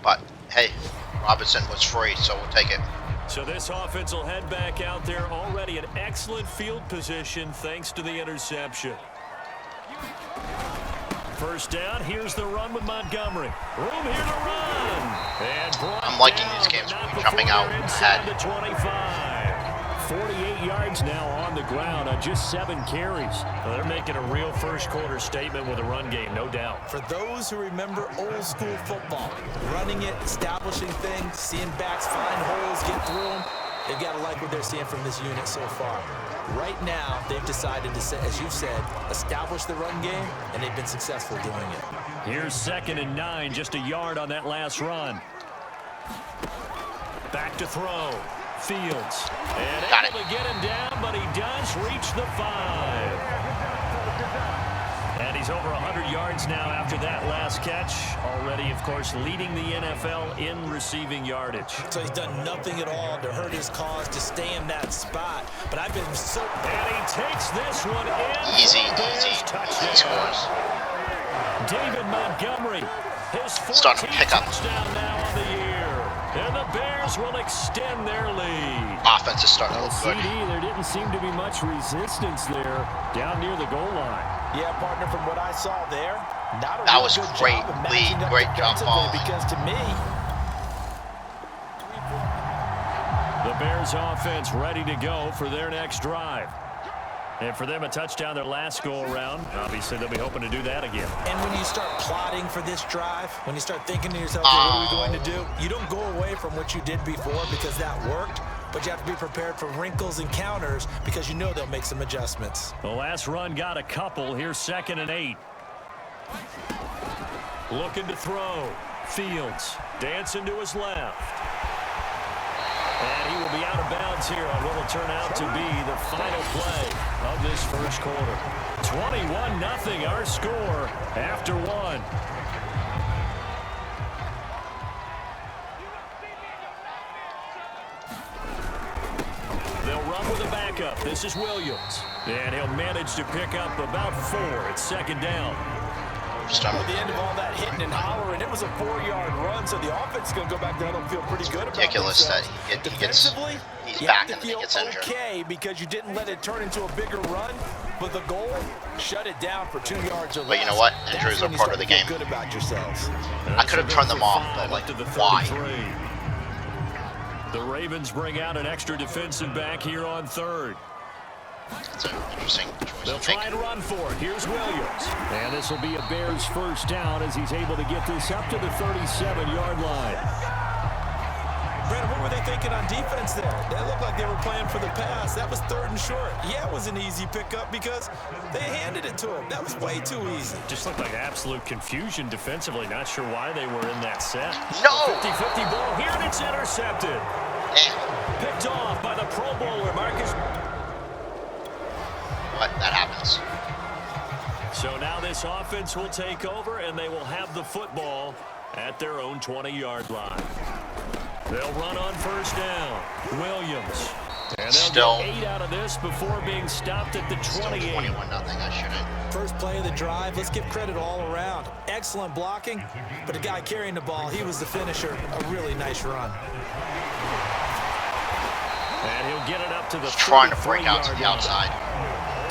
Speaker 1: But hey, Robinson was free, so we'll take it.
Speaker 3: So this offense will head back out there, already an excellent field position thanks to the interception. First down, here's the run with Montgomery. Room here to run. And
Speaker 1: I'm liking these games where we're jumping out ahead.
Speaker 3: The 25. 48 yards now on the ground on just 7 carries. Well, they're making a real first quarter statement with a run game, no doubt.
Speaker 4: For those who remember old school football, running it, establishing things, seeing backs find holes, get through them, they've got to like what they're seeing from this unit so far. Right now, they've decided to, as you've said, establish the run game, and they've been successful doing it.
Speaker 3: Here's 2nd and 9, just a yard on that last run. Back to throw. Fields. And able to get him down, but he does reach the 5. And he's over 100 yards now after that last catch. Already, of course, leading the NFL in receiving yardage.
Speaker 4: So he's done nothing at all to hurt his cause, to stay in that spot. But I've been so...
Speaker 3: And he takes this one in.
Speaker 1: Easy scores.
Speaker 3: David Montgomery, his 14th touchdown now on the year. And the Bears will extend their lead.
Speaker 1: Offense is starting to look good.
Speaker 3: There didn't seem to be much resistance there down near the goal line.
Speaker 4: Yeah, partner, from what I saw there, not a
Speaker 1: that
Speaker 4: real
Speaker 1: was
Speaker 4: good
Speaker 1: great
Speaker 4: job of
Speaker 1: lead,
Speaker 4: matching up
Speaker 1: great jump ball.
Speaker 4: Because to me,
Speaker 3: the Bears offense ready to go for their next drive. And for them, a touchdown their last go-around. Obviously, they'll be hoping to do that again.
Speaker 4: And when you start plotting for this drive, when you start thinking to yourself, what are we going to do? You don't go away from what you did before because that worked, but you have to be prepared for wrinkles and counters because you know they'll make some adjustments.
Speaker 3: The last run got a couple. Here's 2nd and 8. Looking to throw. Fields dancing to his left. And he will be out of bounds here on what will turn out to be the final play of this first quarter. 21-0 our score after 1. They'll run with a backup. This is Williams. And he'll manage to pick up about 4. It's 2nd down.
Speaker 4: At the end of all that hitting and hollering, it was a 4-yard run, so the offense is going to go back there and feel pretty good about it.
Speaker 1: Ridiculous that he's back and he gets injured.
Speaker 4: Okay, because you didn't let it turn into a bigger run, but the goal, shut it down for 2 yards or less.
Speaker 1: But you know what? Injuries are part of the game.
Speaker 4: Good about yourselves.
Speaker 1: I could have turned them off, but like, why?
Speaker 3: The Ravens bring out an extra defensive back here on 3rd.
Speaker 1: That's an interesting choice
Speaker 3: They'll
Speaker 1: to make.
Speaker 3: try and run for it. Here's Williams. And this will be a Bears first down as he's able to get this up to the 37-yard line.
Speaker 4: Brandon, what were they thinking on defense there? That looked like they were playing for the pass. That was 3rd and short. Yeah, it was an easy pickup because they handed it to him. That was way too easy.
Speaker 3: Just looked like absolute confusion defensively. Not sure why they were in that set.
Speaker 1: No!
Speaker 3: 50-50 ball here, and it's intercepted.
Speaker 1: Damn.
Speaker 3: Picked off by the Pro Bowler, Marcus.
Speaker 1: What? That happens.
Speaker 3: So now this offense will take over, and they will have the football at their own 20-yard line. They'll run on first down. Williams. And they'll get 8 out of this before being stopped at the 28.
Speaker 1: 21-0. I shouldn't.
Speaker 4: First play of the drive. Let's give credit all around. Excellent blocking, but the guy carrying the ball, he was the finisher. A really nice run.
Speaker 3: And he'll get it up to the
Speaker 1: trying to break out to the outside.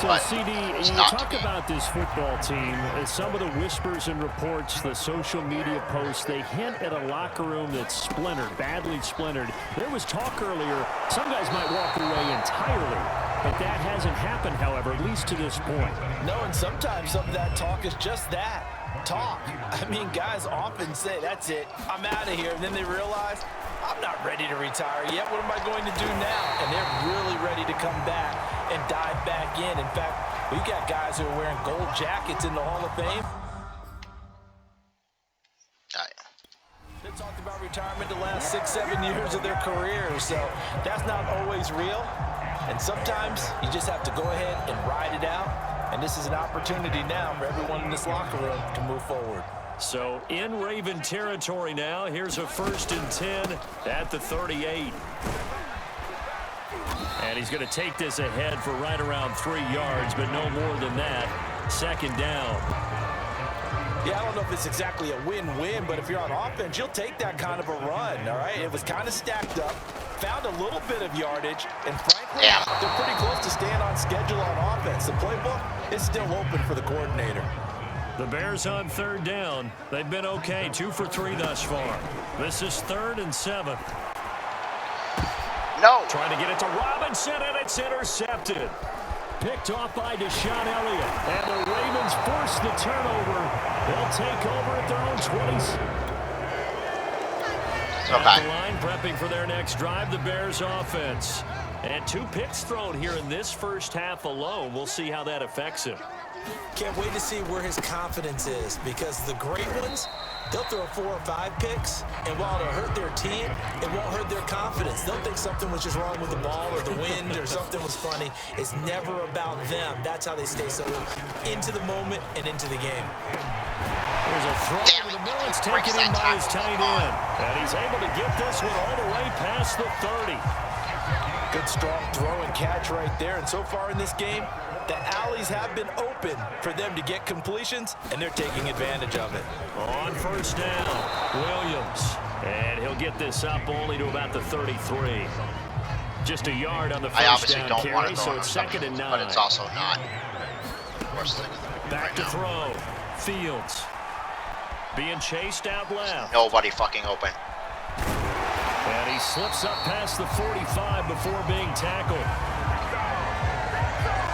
Speaker 3: So, CD, you talk about this football team, some of the whispers and reports, the social media posts, they hint at a locker room that's splintered, badly splintered. There was talk earlier, some guys might walk away entirely, but that hasn't happened, however, at least to this point.
Speaker 4: No, and sometimes some of that talk is just that, talk. I mean, guys often say, that's it, I'm out of here, and then they realize, I'm not ready to retire yet. What am I going to do now? And they're really ready to come back and dive back in. In fact, we got guys who are wearing gold jackets in the Hall of Fame. They talked about retirement the last 6-7 years of their careers, so that's not always real. And sometimes you just have to go ahead and ride it out. And this is an opportunity now for everyone in this locker room to move forward.
Speaker 3: So in Raven territory now, here's a 1st and 10 at the 38. And he's going to take this ahead for right around 3 yards, but no more than that. 2nd down.
Speaker 4: Yeah, I don't know if it's exactly a win-win, but if you're on offense, you'll take that kind of a run, all right? It was kind of stacked up, found a little bit of yardage, and frankly, they're pretty close to staying on schedule on offense. The playbook is still open for the coordinator.
Speaker 3: The Bears on 3rd down. They've been okay, 2 for 3 thus far. This is 3rd and 7.
Speaker 1: No.
Speaker 3: Trying to get it to Robinson, and it's intercepted. Picked off by Deshaun Elliott. And the Ravens force the turnover. They'll take over at their own 20s. At the line, prepping for their next drive, the Bears offense. And 2 picks thrown here in this first half alone. We'll see how that affects him.
Speaker 4: Can't wait to see where his confidence is, because the great ones, they'll throw 4 or 5 picks, and while it'll hurt their team, it won't hurt their confidence. They'll think something was just wrong with the ball or the wind or something was funny. It's never about them. That's how they stay so into the moment and into the game.
Speaker 3: There's a throw to the middle. It's taken in by his tight end. And he's able to get this one all the way past the 30.
Speaker 4: Good, strong throw and catch right there. And so far in this game, the alleys have been open for them to get completions, and they're taking advantage of it.
Speaker 3: On first down, Williams. And he'll get this up only to about the 33. Just a yard on the first down carry, so it's 2nd and 9.
Speaker 1: But it's also not the worst thing.
Speaker 3: Back to throw. Fields. Being chased out left.
Speaker 1: Nobody fucking open.
Speaker 3: And he slips up past the 45 before being tackled.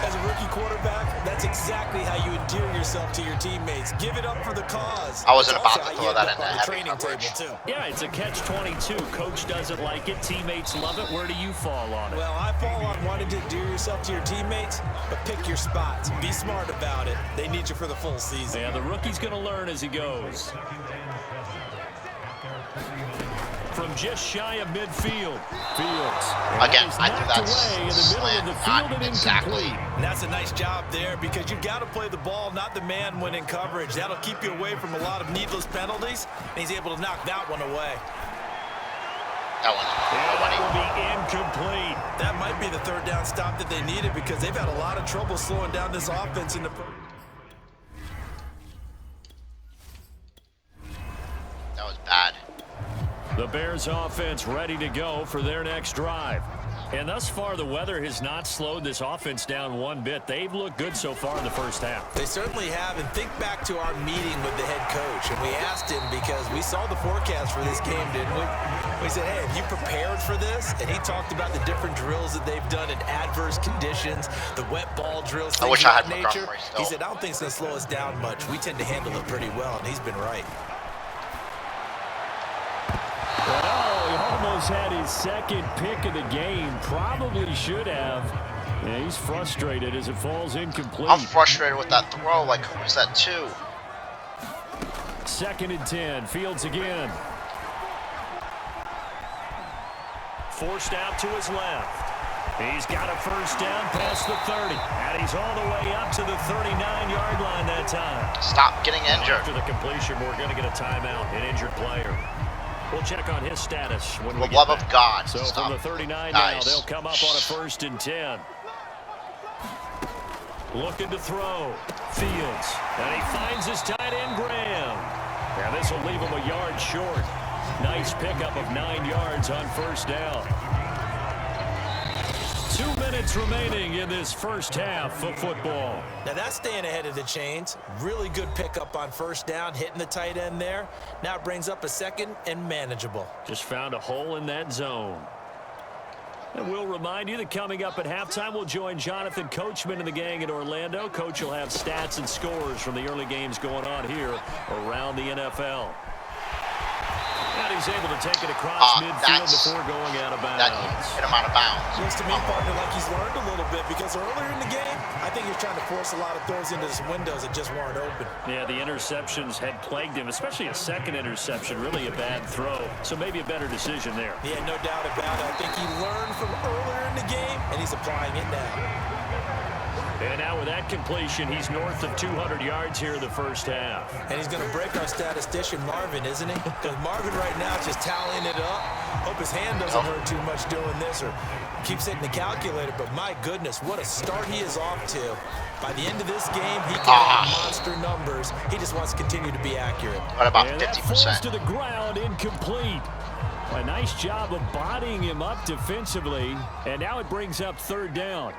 Speaker 4: As a rookie quarterback, that's exactly how you endear yourself to your teammates. Give it up for the cause.
Speaker 1: I wasn't about to throw that in the heavy
Speaker 4: training table
Speaker 1: coverage.
Speaker 4: too.
Speaker 3: Yeah, it's a catch-22. Coach doesn't like it. Teammates love it. Where do you fall on it?
Speaker 4: Well, I fall on wanting to endear yourself to your teammates, but pick your spots. Be smart about it. They need you for the full season.
Speaker 3: Yeah, the rookie's going to learn as he goes. From just shy of midfield. Fields.
Speaker 1: Again, I think that's
Speaker 3: away in the middle of the field and
Speaker 1: exactly.
Speaker 4: And that's a nice job there, because you've got to play the ball, not the man when in coverage. That'll keep you away from a lot of needless penalties, and he's able to knock that one away.
Speaker 1: That one.
Speaker 3: That will be incomplete.
Speaker 4: That might be the 3rd down stop that they needed, because they've had a lot of trouble slowing down this offense in the first.
Speaker 1: That was bad.
Speaker 3: The Bears offense ready to go for their next drive. And thus far, the weather has not slowed this offense down one bit. They've looked good so far in the first half.
Speaker 4: They certainly have. And think back to our meeting with the head coach. And we asked him, because we saw the forecast for this game, didn't we? We said, hey, have you prepared for this? And he talked about the different drills that they've done in adverse conditions, the wet ball drills, things of that nature. He said, I don't think it's going to slow us down much. We tend to handle it pretty well, and he's been right.
Speaker 3: Oh, he almost had his second pick of the game. Probably should have. Yeah, he's frustrated as it falls incomplete.
Speaker 1: I'm frustrated with that throw. Like, who was that to?
Speaker 3: 2nd and 10. Fields again. Forced out to his left. He's got a first down past the 30. And he's all the way up to the 39-yard line that time.
Speaker 1: Stop getting injured.
Speaker 3: After the completion, we're going to get a timeout, an injured player. We'll check on his status when we get
Speaker 1: love
Speaker 3: back.
Speaker 1: Of God.
Speaker 3: So
Speaker 1: Stop.
Speaker 3: from the 39
Speaker 1: nice.
Speaker 3: now, they'll come up on a 1st and 10. Looking to throw. Fields. And he finds his tight end, Graham. Now this will leave him a yard short. Nice pickup of 9 yards on first down. 2 minutes remaining in this first half of football.
Speaker 4: Now that's staying ahead of the chains. Really good pickup on first down, hitting the tight end there. Now it brings up a 2nd and manageable.
Speaker 3: Just found a hole in that zone. And we'll remind you that coming up at halftime, we'll join Jonathan Coachman and the gang in Orlando. Coach will have stats and scores from the early games going on here around the NFL. And he's able to take it across midfield before going out of bounds.
Speaker 1: Hit him out of bounds.
Speaker 4: Looks to me, partner, like he's learned a little bit, because earlier in the game, I think he was trying to force a lot of throws into some windows that just weren't open.
Speaker 3: Yeah, the interceptions had plagued him, especially a second interception, really a bad throw. So maybe a better decision there.
Speaker 4: Yeah, no doubt about it. I think he learned from earlier in the game, and he's applying it now.
Speaker 3: And now with that completion, he's north of 200 yards here in the first half.
Speaker 4: And he's going to break our statistician, Marvin, isn't he? Because Marvin right now is just tallying it up. Hope his hand doesn't hurt too much doing this, or keeps hitting the calculator. But my goodness, what a start he is off to. By the end of this game, he can have monster numbers. He just wants to continue to be accurate.
Speaker 1: What about 50%?
Speaker 3: That falls to the ground, incomplete. A nice job of bodying him up defensively. And now it brings up 3rd down.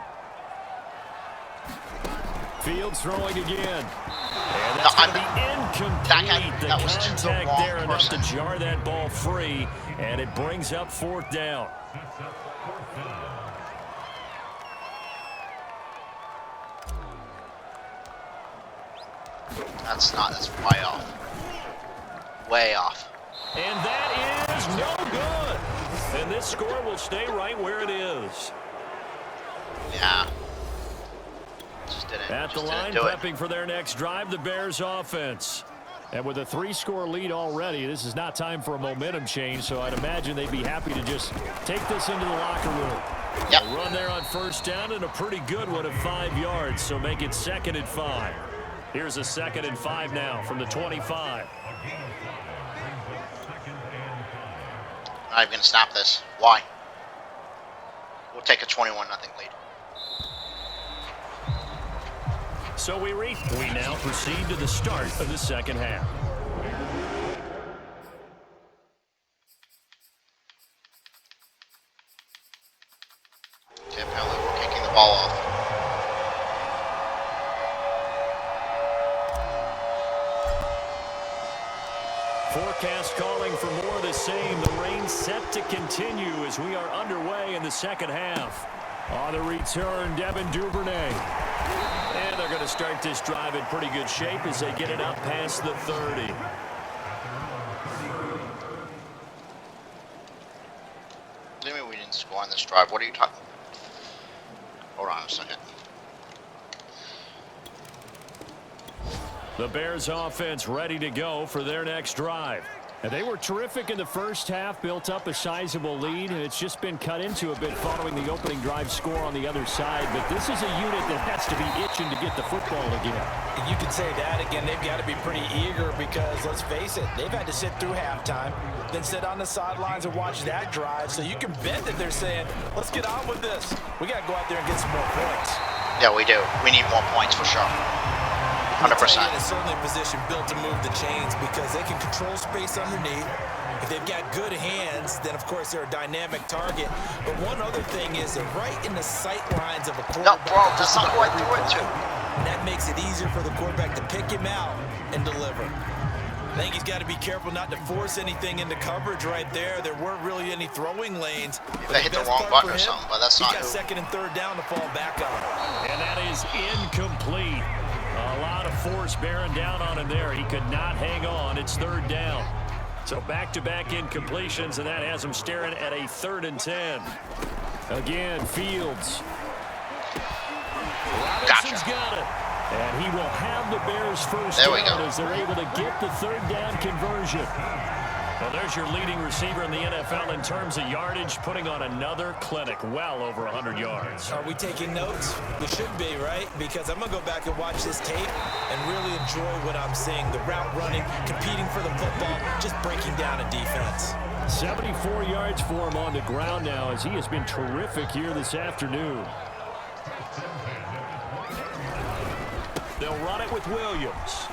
Speaker 3: Fields throwing again. And that's going to be incomplete. The contact there enough to jar that ball free. And it brings up 4th down.
Speaker 1: That's way off. Way off.
Speaker 3: And that is no good. And this score will stay right where it is.
Speaker 1: Yeah.
Speaker 3: At the line, prepping for their next drive, the Bears offense. And with a 3-score lead already, this is not time for a momentum change, so I'd imagine they'd be happy to just take this into the locker room.
Speaker 1: Yep.
Speaker 3: A run there on first down and a pretty good one of 5 yards, so make it 2nd and 5. Here's a 2nd and 5 now from the 25.
Speaker 1: I'm not even going to snap this. Why? We'll take a 21-0 lead.
Speaker 3: So we now proceed to the start of the second half.
Speaker 1: Okay, apparently we're kicking the ball off.
Speaker 3: Forecast calling for more of the same. The rain set to continue as we are underway in the second half. On the return, Devin Duvernay. And they're going to start this drive in pretty good shape as they get it up past the 30.
Speaker 1: What do you mean we didn't score on this drive? What are you talking about? Hold on a second.
Speaker 3: The Bears offense ready to go for their next drive. And they were terrific in the first half, built up a sizable lead, and it's just been cut into a bit following the opening drive score on the other side. But this is a unit that has to be itching to get the football again.
Speaker 4: You could say that again. They've got to be pretty eager because, let's face it, they've had to sit through halftime, then sit on the sidelines and watch that drive. So you can bet that they're saying, let's get on with this. We got to go out there and get some more points.
Speaker 1: Yeah, we do. We need more points for sure. 100%.
Speaker 4: It's certainly a position built to move the chains because they can control space underneath. If they've got good hands, then, of course, they're a dynamic target. But one other thing is they're right in the sight lines of a quarterback.
Speaker 1: No, bro, that's not who I threw it to.
Speaker 4: And that makes it easier for the quarterback to pick him out and deliver. I think he's got to be careful not to force anything into coverage right there. There weren't really any throwing lanes.
Speaker 1: They hit the wrong button or something, but that's not who.
Speaker 4: He got second and third down to fall back on.
Speaker 3: And that is incomplete. A lot of force bearing down on him there. He could not hang on. It's third down. So back-to-back incompletions, and that has him staring at a 3rd and 10. Again, Fields. Robinson's got it. And he will have the Bears first down as they're able to get the 3rd down conversion. Well, there's your leading receiver in the NFL in terms of yardage, putting on another clinic, well over 100 yards.
Speaker 4: Are we taking notes? We should be, right? Because I'm going to go back and watch this tape and really enjoy what I'm seeing. The route running, competing for the football, just breaking down a defense.
Speaker 3: 74 yards for him on the ground now as he has been terrific here this afternoon. They'll run it with Williams.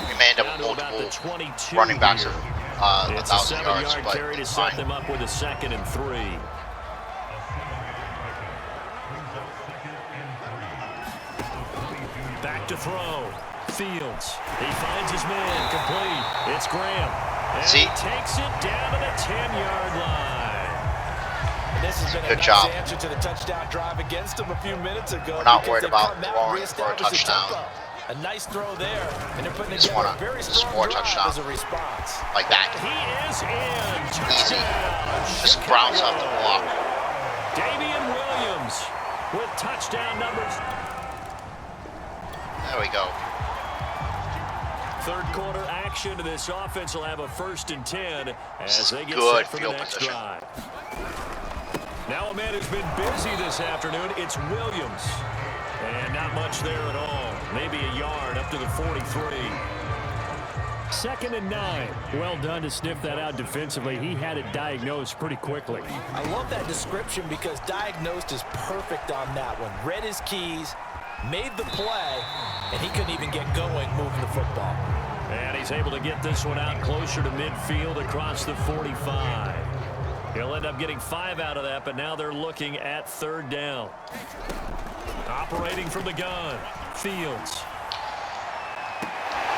Speaker 1: We may end up with multiple running backs of 1,000 yards, but
Speaker 3: carry to set them up with a 2nd and 3. Back to throw. Fields. He finds his man. Complete. It's Graham. And he takes it down to the 10-yard line.
Speaker 4: This has been a nice answer to the touchdown drive against him a few minutes ago.
Speaker 1: We're not worried about throwing for a touchdown.
Speaker 4: A nice throw there, and they're putting together a very strong drive as a response.
Speaker 1: Like that.
Speaker 3: He is in.
Speaker 1: Easy. Just bounce off the block.
Speaker 3: Damian Williams with touchdown numbers.
Speaker 1: There we go.
Speaker 3: Third quarter action to this offense will have a 1st and 10 as they get set for the next drive. Now a man who's been busy this afternoon, it's Williams. And not much there at all. Maybe a yard up to the 43. 2nd and 9. Well done to sniff that out defensively. He had it diagnosed pretty quickly.
Speaker 4: I love that description because diagnosed is perfect on that one. Read his keys, made the play, and he couldn't even get going moving the football.
Speaker 3: And he's able to get this one out closer to midfield across the 45. He'll end up getting 5 out of that, but now they're looking at 3rd down. Operating from the gun, Fields.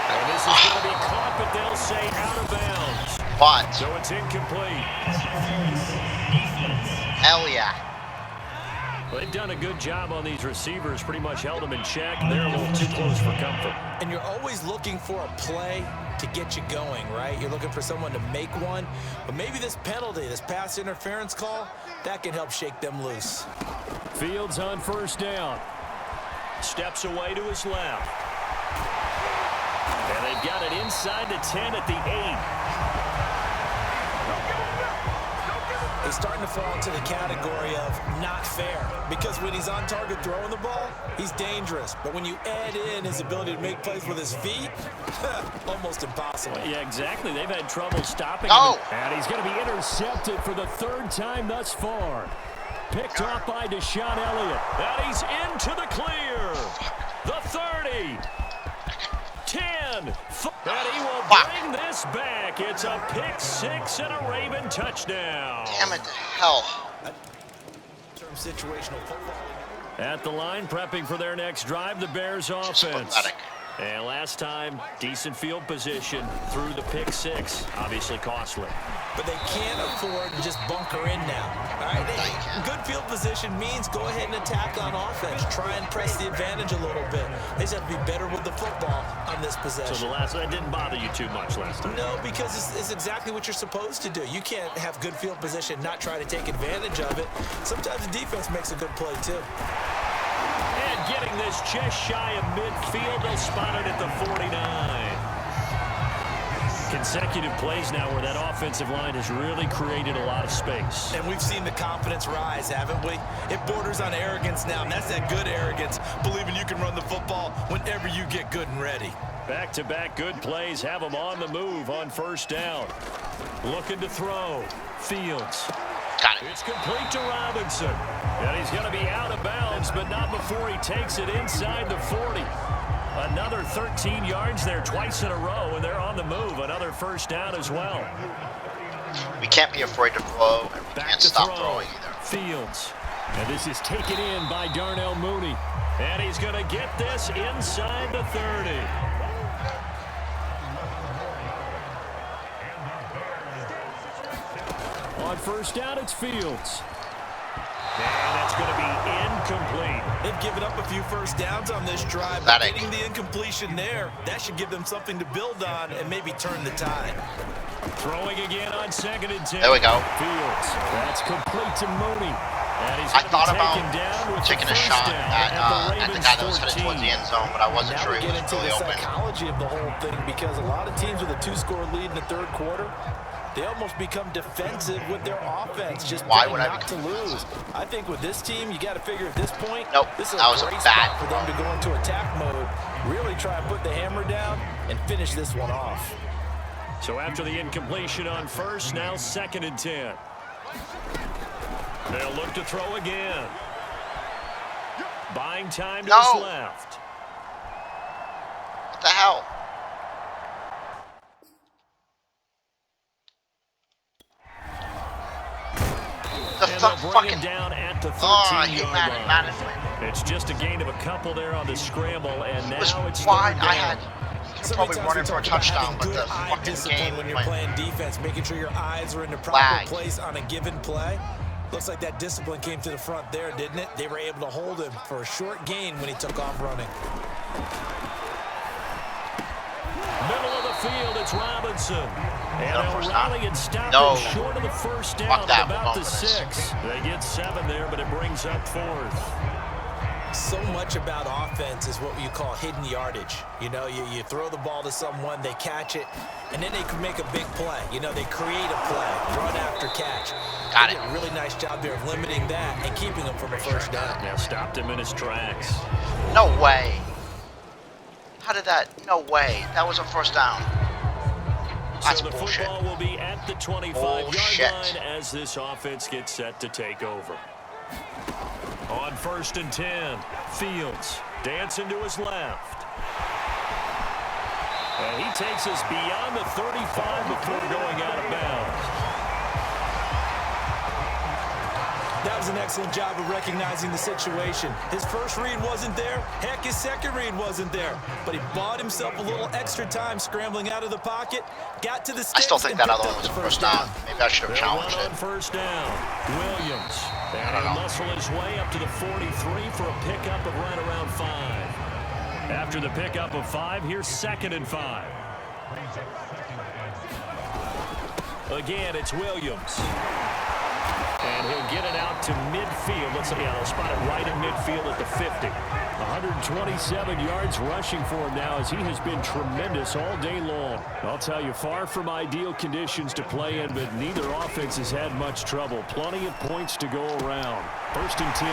Speaker 3: And this is going to be caught, but they'll say out of bounds.
Speaker 1: But.
Speaker 3: So it's incomplete.
Speaker 1: Hell yeah.
Speaker 3: Well, they've done a good job on these receivers, pretty much held them in check. They're a little too close for comfort.
Speaker 4: And you're always looking for a play to get you going, right? You're looking for someone to make one. But maybe this penalty, this pass interference call, that can help shake them loose.
Speaker 3: Fields on 1st down. Steps away to his left. And they've got it inside the 10 at the 8.
Speaker 4: He's starting to fall into the category of not fair because when he's on target throwing the ball, he's dangerous. But when you add in his ability to make plays with his feet, almost impossible.
Speaker 3: Yeah, exactly. They've had trouble stopping him. And he's going to be intercepted for the 3rd time thus far. Picked off by Deshaun Elliott. And he's into the clear. The 30. 10. And he will bring this back. It's a pick 6 and a Raven touchdown.
Speaker 1: Damn it to hell.
Speaker 4: Situational football.
Speaker 3: At the line, prepping for their next drive, the Bears offense. And last time, decent field position through the pick 6. Obviously costly.
Speaker 4: But they can't afford to just bunker in now. All right, good field position means go ahead and attack on offense. Try and press the advantage a little bit. They just have to be better with the football on this possession.
Speaker 3: So that didn't bother you too much last time?
Speaker 4: No, because it's exactly what you're supposed to do. You can't have good field position, not try to take advantage of it. Sometimes the defense makes a good play too.
Speaker 3: And getting this just shy of midfield, they'll spot it at the 49. Consecutive plays now where that offensive line has really created a lot of space.
Speaker 4: And we've seen the confidence rise, haven't we? It borders on arrogance now, and that's that good arrogance, believing you can run the football whenever you get good and ready.
Speaker 3: Back-to-back good plays have them on the move on 1st down. Looking to throw. Fields.
Speaker 1: Got it.
Speaker 3: It's complete to Robinson. And he's going to be out of bounds, but not before he takes it inside the 40. Another 13 yards there twice in a row, and they're on the move. Another first down as well.
Speaker 1: We can't be afraid to throw, and we can't stop throwing either.
Speaker 3: Fields. And this is taken in by Darnell Mooney. And he's going to get this inside the 30. On first down, it's Fields. And that's going to be incomplete.
Speaker 4: They've given up a few first downs on this drive, but getting the incompletion there, that should give them something to build on and maybe turn the tide.
Speaker 3: Throwing again on 2nd and 10.
Speaker 1: There we go.
Speaker 3: Fields. That's complete to Mooney.
Speaker 1: I thought about taking a shot at the guy that was headed towards the end zone, but I wasn't sure he was really open.
Speaker 4: Now we get into the psychology of the whole thing, because a lot of teams with a 2-score lead in the third quarter, they almost become defensive with their offense, just
Speaker 1: why would I
Speaker 4: not to lose. I think with this team, you got to figure at this point, this is
Speaker 1: that was
Speaker 4: a great
Speaker 1: a bad
Speaker 4: spot for them to go into attack mode, really try and put the hammer down and finish this one off.
Speaker 3: So after the incompletion on first, now 2nd and 10. They'll look to throw again. Buying time to his left.
Speaker 1: What the hell?
Speaker 3: Fucking down at the 13-yard line.
Speaker 1: Madden.
Speaker 3: It's just a gain of a couple there on the scramble, and now it's
Speaker 1: wide.
Speaker 3: third down.
Speaker 1: You can probably run in for a touchdown, but the fucking game
Speaker 4: when you're playing defense, making sure your eyes are in the proper place on a given play. Looks like that discipline came to the front there, didn't it? They were able to hold him for a short gain when he took off running.
Speaker 3: Middle of the field, it's Robinson. And O'Reilly had stopped him short of the first down at about the 6. They get 7 there, but it brings up 4th.
Speaker 4: So much about offense is what you call hidden yardage. You know, you throw the ball to someone, they catch it, and then they can make a big play. You know, they create a play, run after catch. They did a really nice job there of limiting that and keeping him from a first down.
Speaker 3: Now stopped him in his tracks.
Speaker 1: No way. How did that? No way. That was a first down. That's
Speaker 3: so the
Speaker 1: bullshit.
Speaker 3: Football will be at the 25-yard line as this offense gets set to take over. On 1st and 10, Fields dancing to his left. And he takes us beyond the 35 before going out of bounds.
Speaker 4: That was an excellent job of recognizing the situation. His first read wasn't there. Heck, his second read wasn't there. But he bought himself a little extra time scrambling out of the pocket, got to the sticks.
Speaker 1: I still think that other one was a first down. Maybe I should have challenged it.
Speaker 3: On first down, Williams. And he'll muscle his way up to the 43 for a pickup of right around 5. After the pickup of 5, here's 2nd and 5. Again, it's Williams. And he'll get it out to midfield. Let's see, they'll spot it right in midfield at the 50. 127 yards rushing for him now, as he has been tremendous all day long. I'll tell you, far from ideal conditions to play in, but neither offense has had much trouble. Plenty of points to go around. 1st and 10.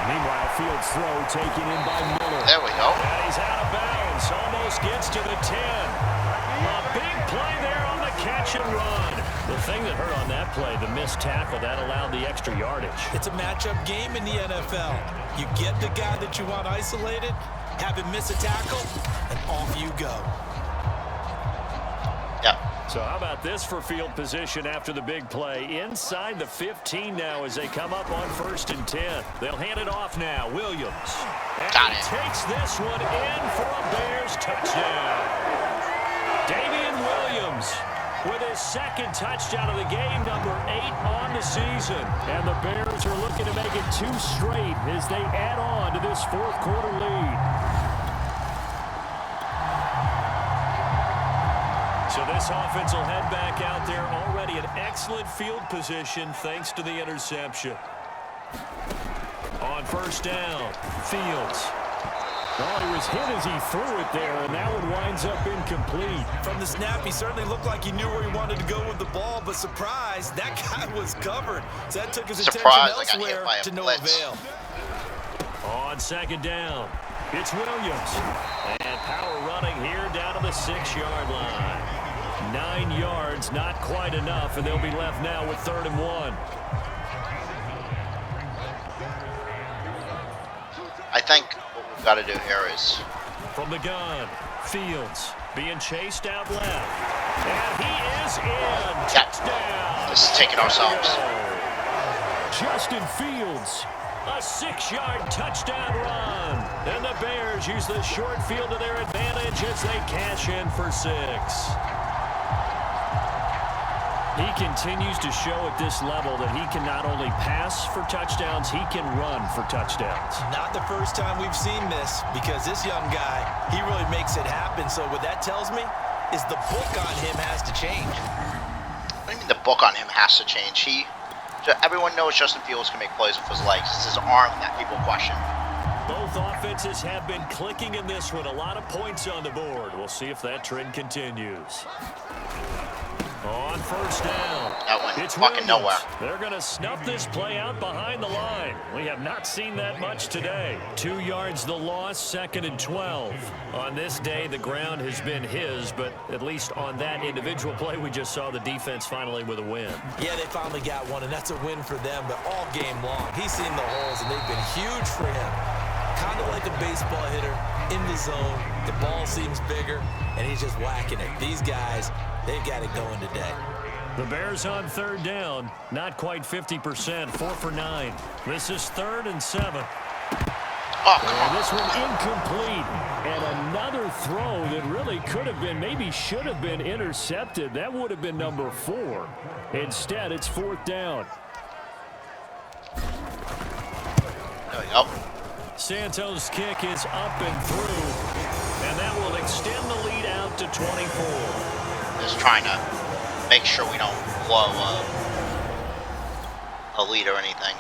Speaker 3: Meanwhile, Fields' throw taken in by Miller.
Speaker 1: There we go.
Speaker 3: And he's out of bounds. Almost gets to the 10. A big play there on the catch and run. The thing that hurt on that play, the missed tackle, that allowed the extra yardage.
Speaker 4: It's a matchup game in the NFL. You get the guy that you want isolated, have him miss a tackle, and off you go.
Speaker 1: Yeah.
Speaker 3: So how about this for field position after the big play? Inside the 15 now as they come up on 1st and 10. They'll hand it off now. Williams. And he takes this one in for a Bears touchdown. Damian Williams with his 2nd touchdown of the game, number 8 on the season. And the Bears are looking to make it 2 straight as they add on to this 4th quarter lead. So this offense will head back out there, already in excellent field position thanks to the interception. On 1st down, Fields. Oh, he was hit as he threw it there, and that one winds up incomplete.
Speaker 4: From the snap, he certainly looked like he knew where he wanted to go with the ball, but surprise, that guy was covered. So that took his attention elsewhere to no avail.
Speaker 3: On 2nd down, it's Williams. And power running here down to the 6-yard line. 9 yards, not quite enough, and they'll be left now with 3rd and 1.
Speaker 1: I think what we've got to do here is...
Speaker 3: From the gun, Fields. Being chased out left. And he is in.
Speaker 1: Touchdown. This is taking ourselves.
Speaker 3: Justin Fields, a 6-yard touchdown run. And the Bears use the short field to their advantage as they cash in for 6. He continues to show at this level that he can not only pass for touchdowns, he can run for touchdowns.
Speaker 4: Not the first time we've seen this, because this young guy, he really makes it happen. So what that tells me is the book on him has to change.
Speaker 1: What do you mean the book on him has to change? Everyone knows Justin Fields can make plays with his legs. It's his arm that people question.
Speaker 3: Both offenses have been clicking in this one. A lot of points on the board. We'll see if that trend continues. On first down.
Speaker 1: That went
Speaker 3: it's
Speaker 1: fucking
Speaker 3: Williams.
Speaker 1: nowhere.
Speaker 3: They're going to snuff this play out behind the line. We have not seen that much today. 2 yards the loss, 2nd and 12. On this day, the ground has been his, but at least on that individual play, we just saw the defense finally with a win.
Speaker 4: Yeah, they finally got one, and that's a win for them, but all game long, he's seen the holes, and they've been huge for him. Kind of like a baseball hitter in the zone. The ball seems bigger, and he's just whacking it. These guys, they've got it going today.
Speaker 3: The Bears on third down, not quite 50%, 4 for 9. This is 3rd and 7.
Speaker 1: Oh, come on.
Speaker 3: This one incomplete. And another throw that really could have been, maybe should have been intercepted. That would have been number 4. Instead, it's 4th down.
Speaker 1: There we go.
Speaker 3: Santos' kick is up and through. And that will extend the lead out to 24.
Speaker 1: Just trying to make sure we don't blow a lead or anything.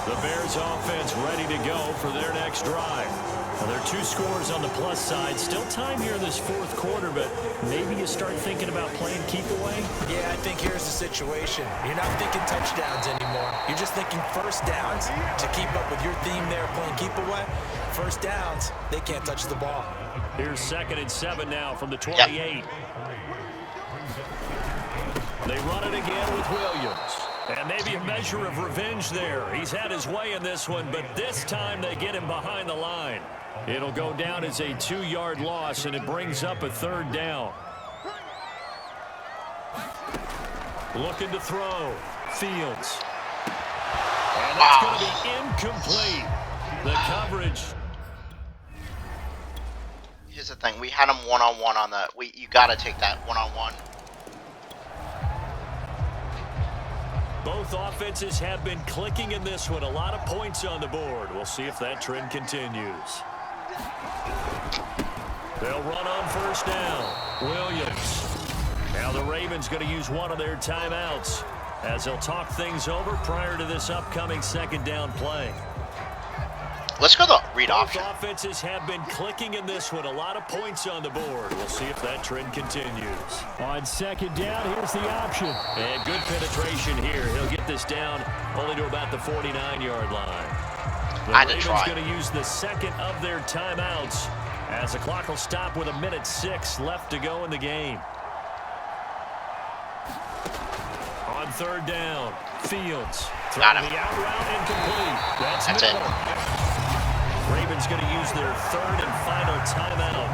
Speaker 3: The Bears offense ready to go for their next drive. Now, there are 2 scores on the plus side. Still time here in this 4th quarter, but maybe you start thinking about playing keep away.
Speaker 4: Yeah, I think here's the situation. You're not thinking touchdowns anymore. You're just thinking first downs to keep up with your theme there, playing keep away. First downs, they can't touch the ball.
Speaker 3: Here's 2nd and 7 now from the 28. Yep. They run it again with Williams. And maybe a measure of revenge there. He's had his way in this one, but this time they get him behind the line. It'll go down as a 2-yard loss, and it brings up a 3rd down. Looking to throw. Fields. And that's going to be incomplete. The coverage.
Speaker 1: Here's the thing. We had him one-on-one on the... You got to take that one-on-one.
Speaker 3: Both offenses have been clicking in this one. A lot of points on the board. We'll see if that trend continues. They'll run on first down. Williams. Now the Ravens going to use one of their timeouts as they'll talk things over prior to this upcoming 2nd down play.
Speaker 1: Let's go the read
Speaker 3: Both
Speaker 1: option.
Speaker 3: offenses have been clicking in this one. A lot of points on the board. We'll see if that trend continues. On 2nd down, here's the option. And good penetration here. He'll get this down only to about the 49-yard line. The Ravens going to use the 2nd of their timeouts as the clock will stop with 1:06 left to go in the game. On 3rd down, Fields.
Speaker 1: Got him.
Speaker 3: The out route incomplete. That's
Speaker 1: it.
Speaker 3: Ravens going to use their 3rd and final timeout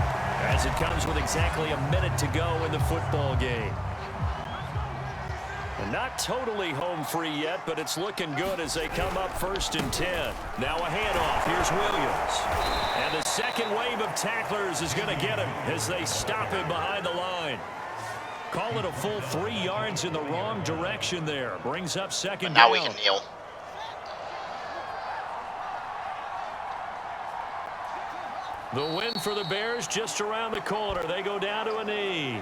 Speaker 3: as it comes with exactly a minute to go in the football game. And not totally home free yet, but it's looking good as they come up 1st and 10. Now a handoff. Here's Williams. And the 2nd wave of tacklers is going to get him as they stop him behind the line. Call it a full 3 yards in the wrong direction there. Brings up 2nd down.
Speaker 1: Now we can kneel.
Speaker 3: The win for the Bears just around the corner. They go down to a knee.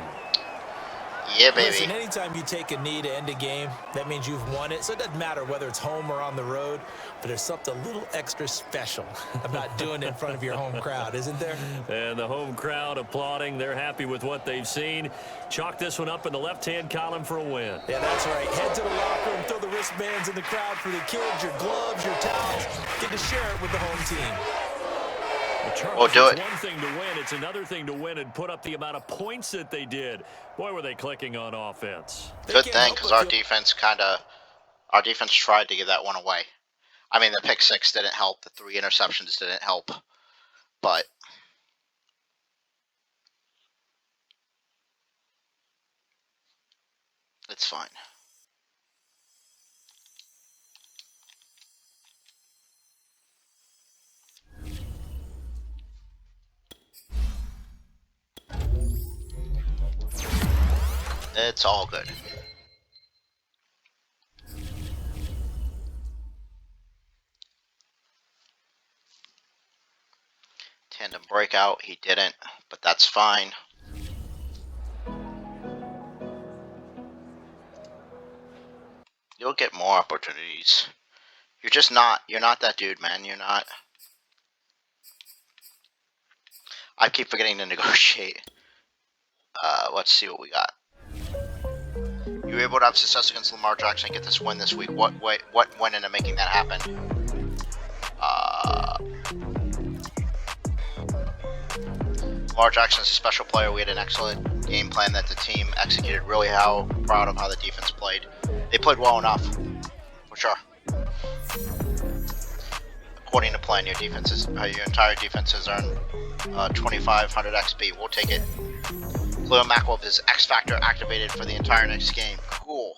Speaker 1: Yeah, baby.
Speaker 4: Listen, anytime you take a knee to end a game, that means you've won it. So it doesn't matter whether it's home or on the road, but there's something a little extra special about doing it in front of your home crowd, isn't there?
Speaker 3: And the home crowd applauding. They're happy with what they've seen. Chalk this one up in the left-hand column for a win.
Speaker 4: Yeah, that's right. Head to the locker room, throw the wristbands in the crowd for the kids, your gloves, your towels. Get to share it with the home team.
Speaker 1: We'll do it.
Speaker 3: It's one thing to win. It's another thing to win and put up the amount of points that they did. Boy, were they clicking on offense.
Speaker 1: Good thing, because our defense tried to give that one away. I mean, the pick 6 didn't help. The 3 interceptions didn't help. But It's fine. It's all good. Tandem breakout, he didn't, but that's fine. You'll get more opportunities. You're not that dude, man. You're not. I keep forgetting to negotiate. Let's see what we got. You were able to have success against Lamar Jackson and get this win this week. What went into making that happen? Lamar Jackson's a special player. We had an excellent game plan that the team executed. Really proud of how the defense played. They played well enough, for sure. According to plan, your entire defense has earned 2,500 XP. We'll take it. Khalil Mack with his X Factor activated for the entire next game. Cool.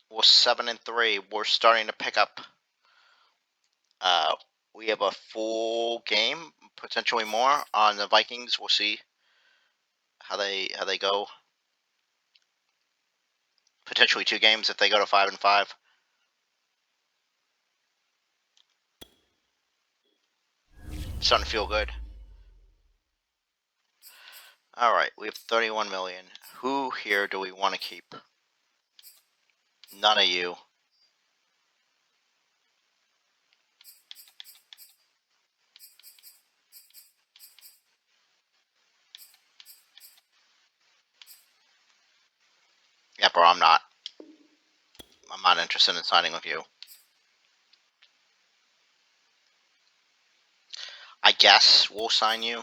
Speaker 1: We're 7-3. We're starting to pick up. We have a full game, potentially more, on the Vikings. We'll see how they go. Potentially 2 games if they go to 5-5. Starting to feel good. All right, we have 31 million. Who here do we want to keep? None of you. Yeah, bro, I'm not interested in signing with you. I guess we'll sign you.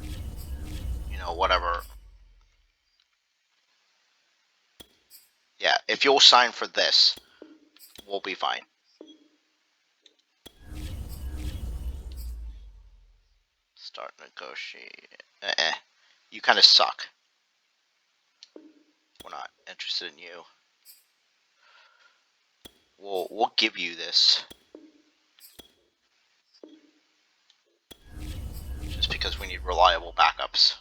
Speaker 1: You know, whatever. Yeah, if you'll sign for this, we'll be fine. Start negotiate. You kind of suck. We're not interested in you. We'll give you this. Just because we need reliable backups.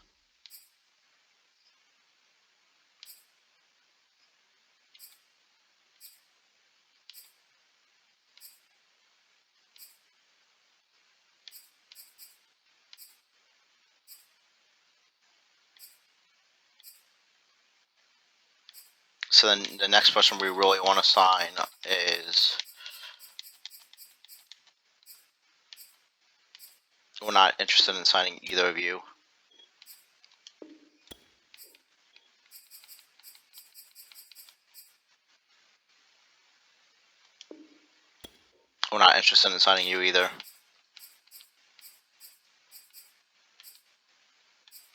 Speaker 1: So then the next person we really want to sign is... We're not interested in signing either of you. We're not interested in signing you either.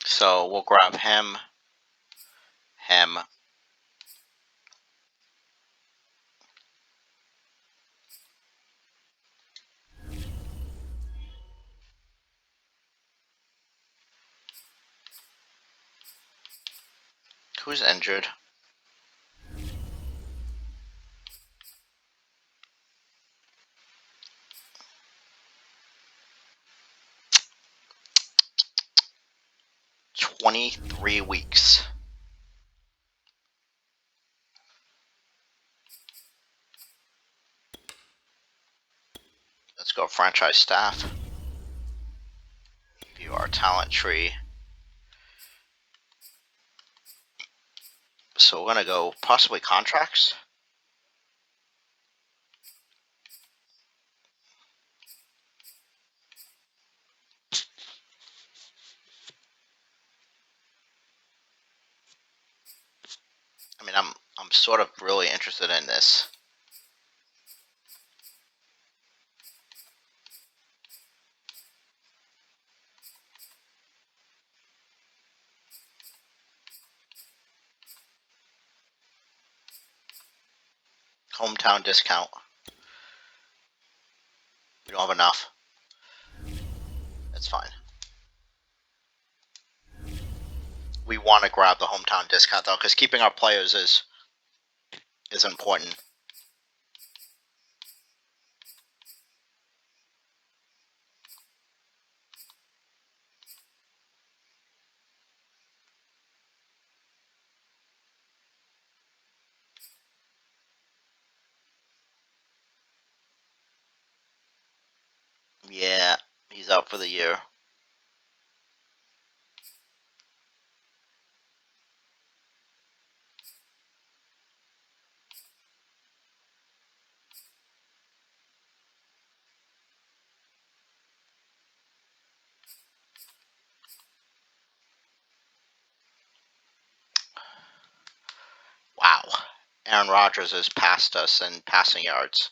Speaker 1: So we'll grab him. Who's injured? "23 weeks. Let's go franchise staff. View our talent tree. So we're gonna go possibly contracts. I mean, I'm sort of really interested in this. Hometown discount. We don't have enough. It's fine. We want to grab the hometown discount though, because keeping our players is important. Yeah, he's out for the year. Wow. Aaron Rodgers has passed us in passing yards.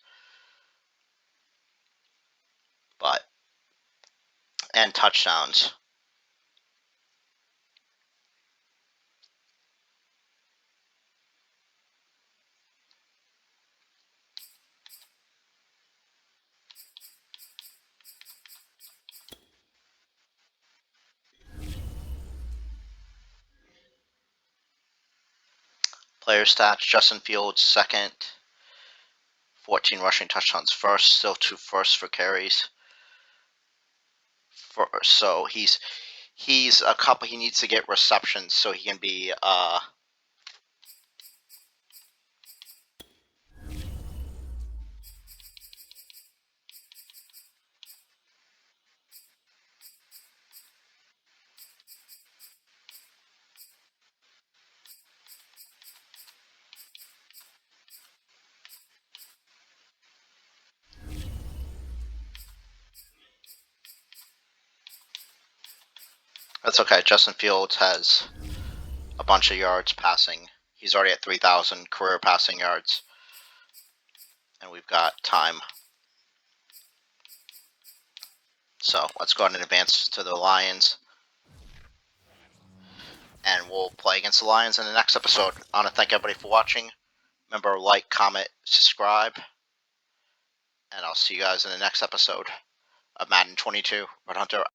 Speaker 1: And touchdowns. Player stats, Justin Fields second, 14 rushing touchdowns first, still 2 firsts for carries. So he's a couple. He needs to get receptions so he can be. That's okay. Justin Fields has a bunch of yards passing. He's already at 3,000 career passing yards, and we've got time. So let's go ahead and advance to the Lions. And we'll play against the Lions in the next episode. I want to thank everybody for watching. Remember, like, comment, subscribe. And I'll see you guys in the next episode of Madden 22 Red Hunter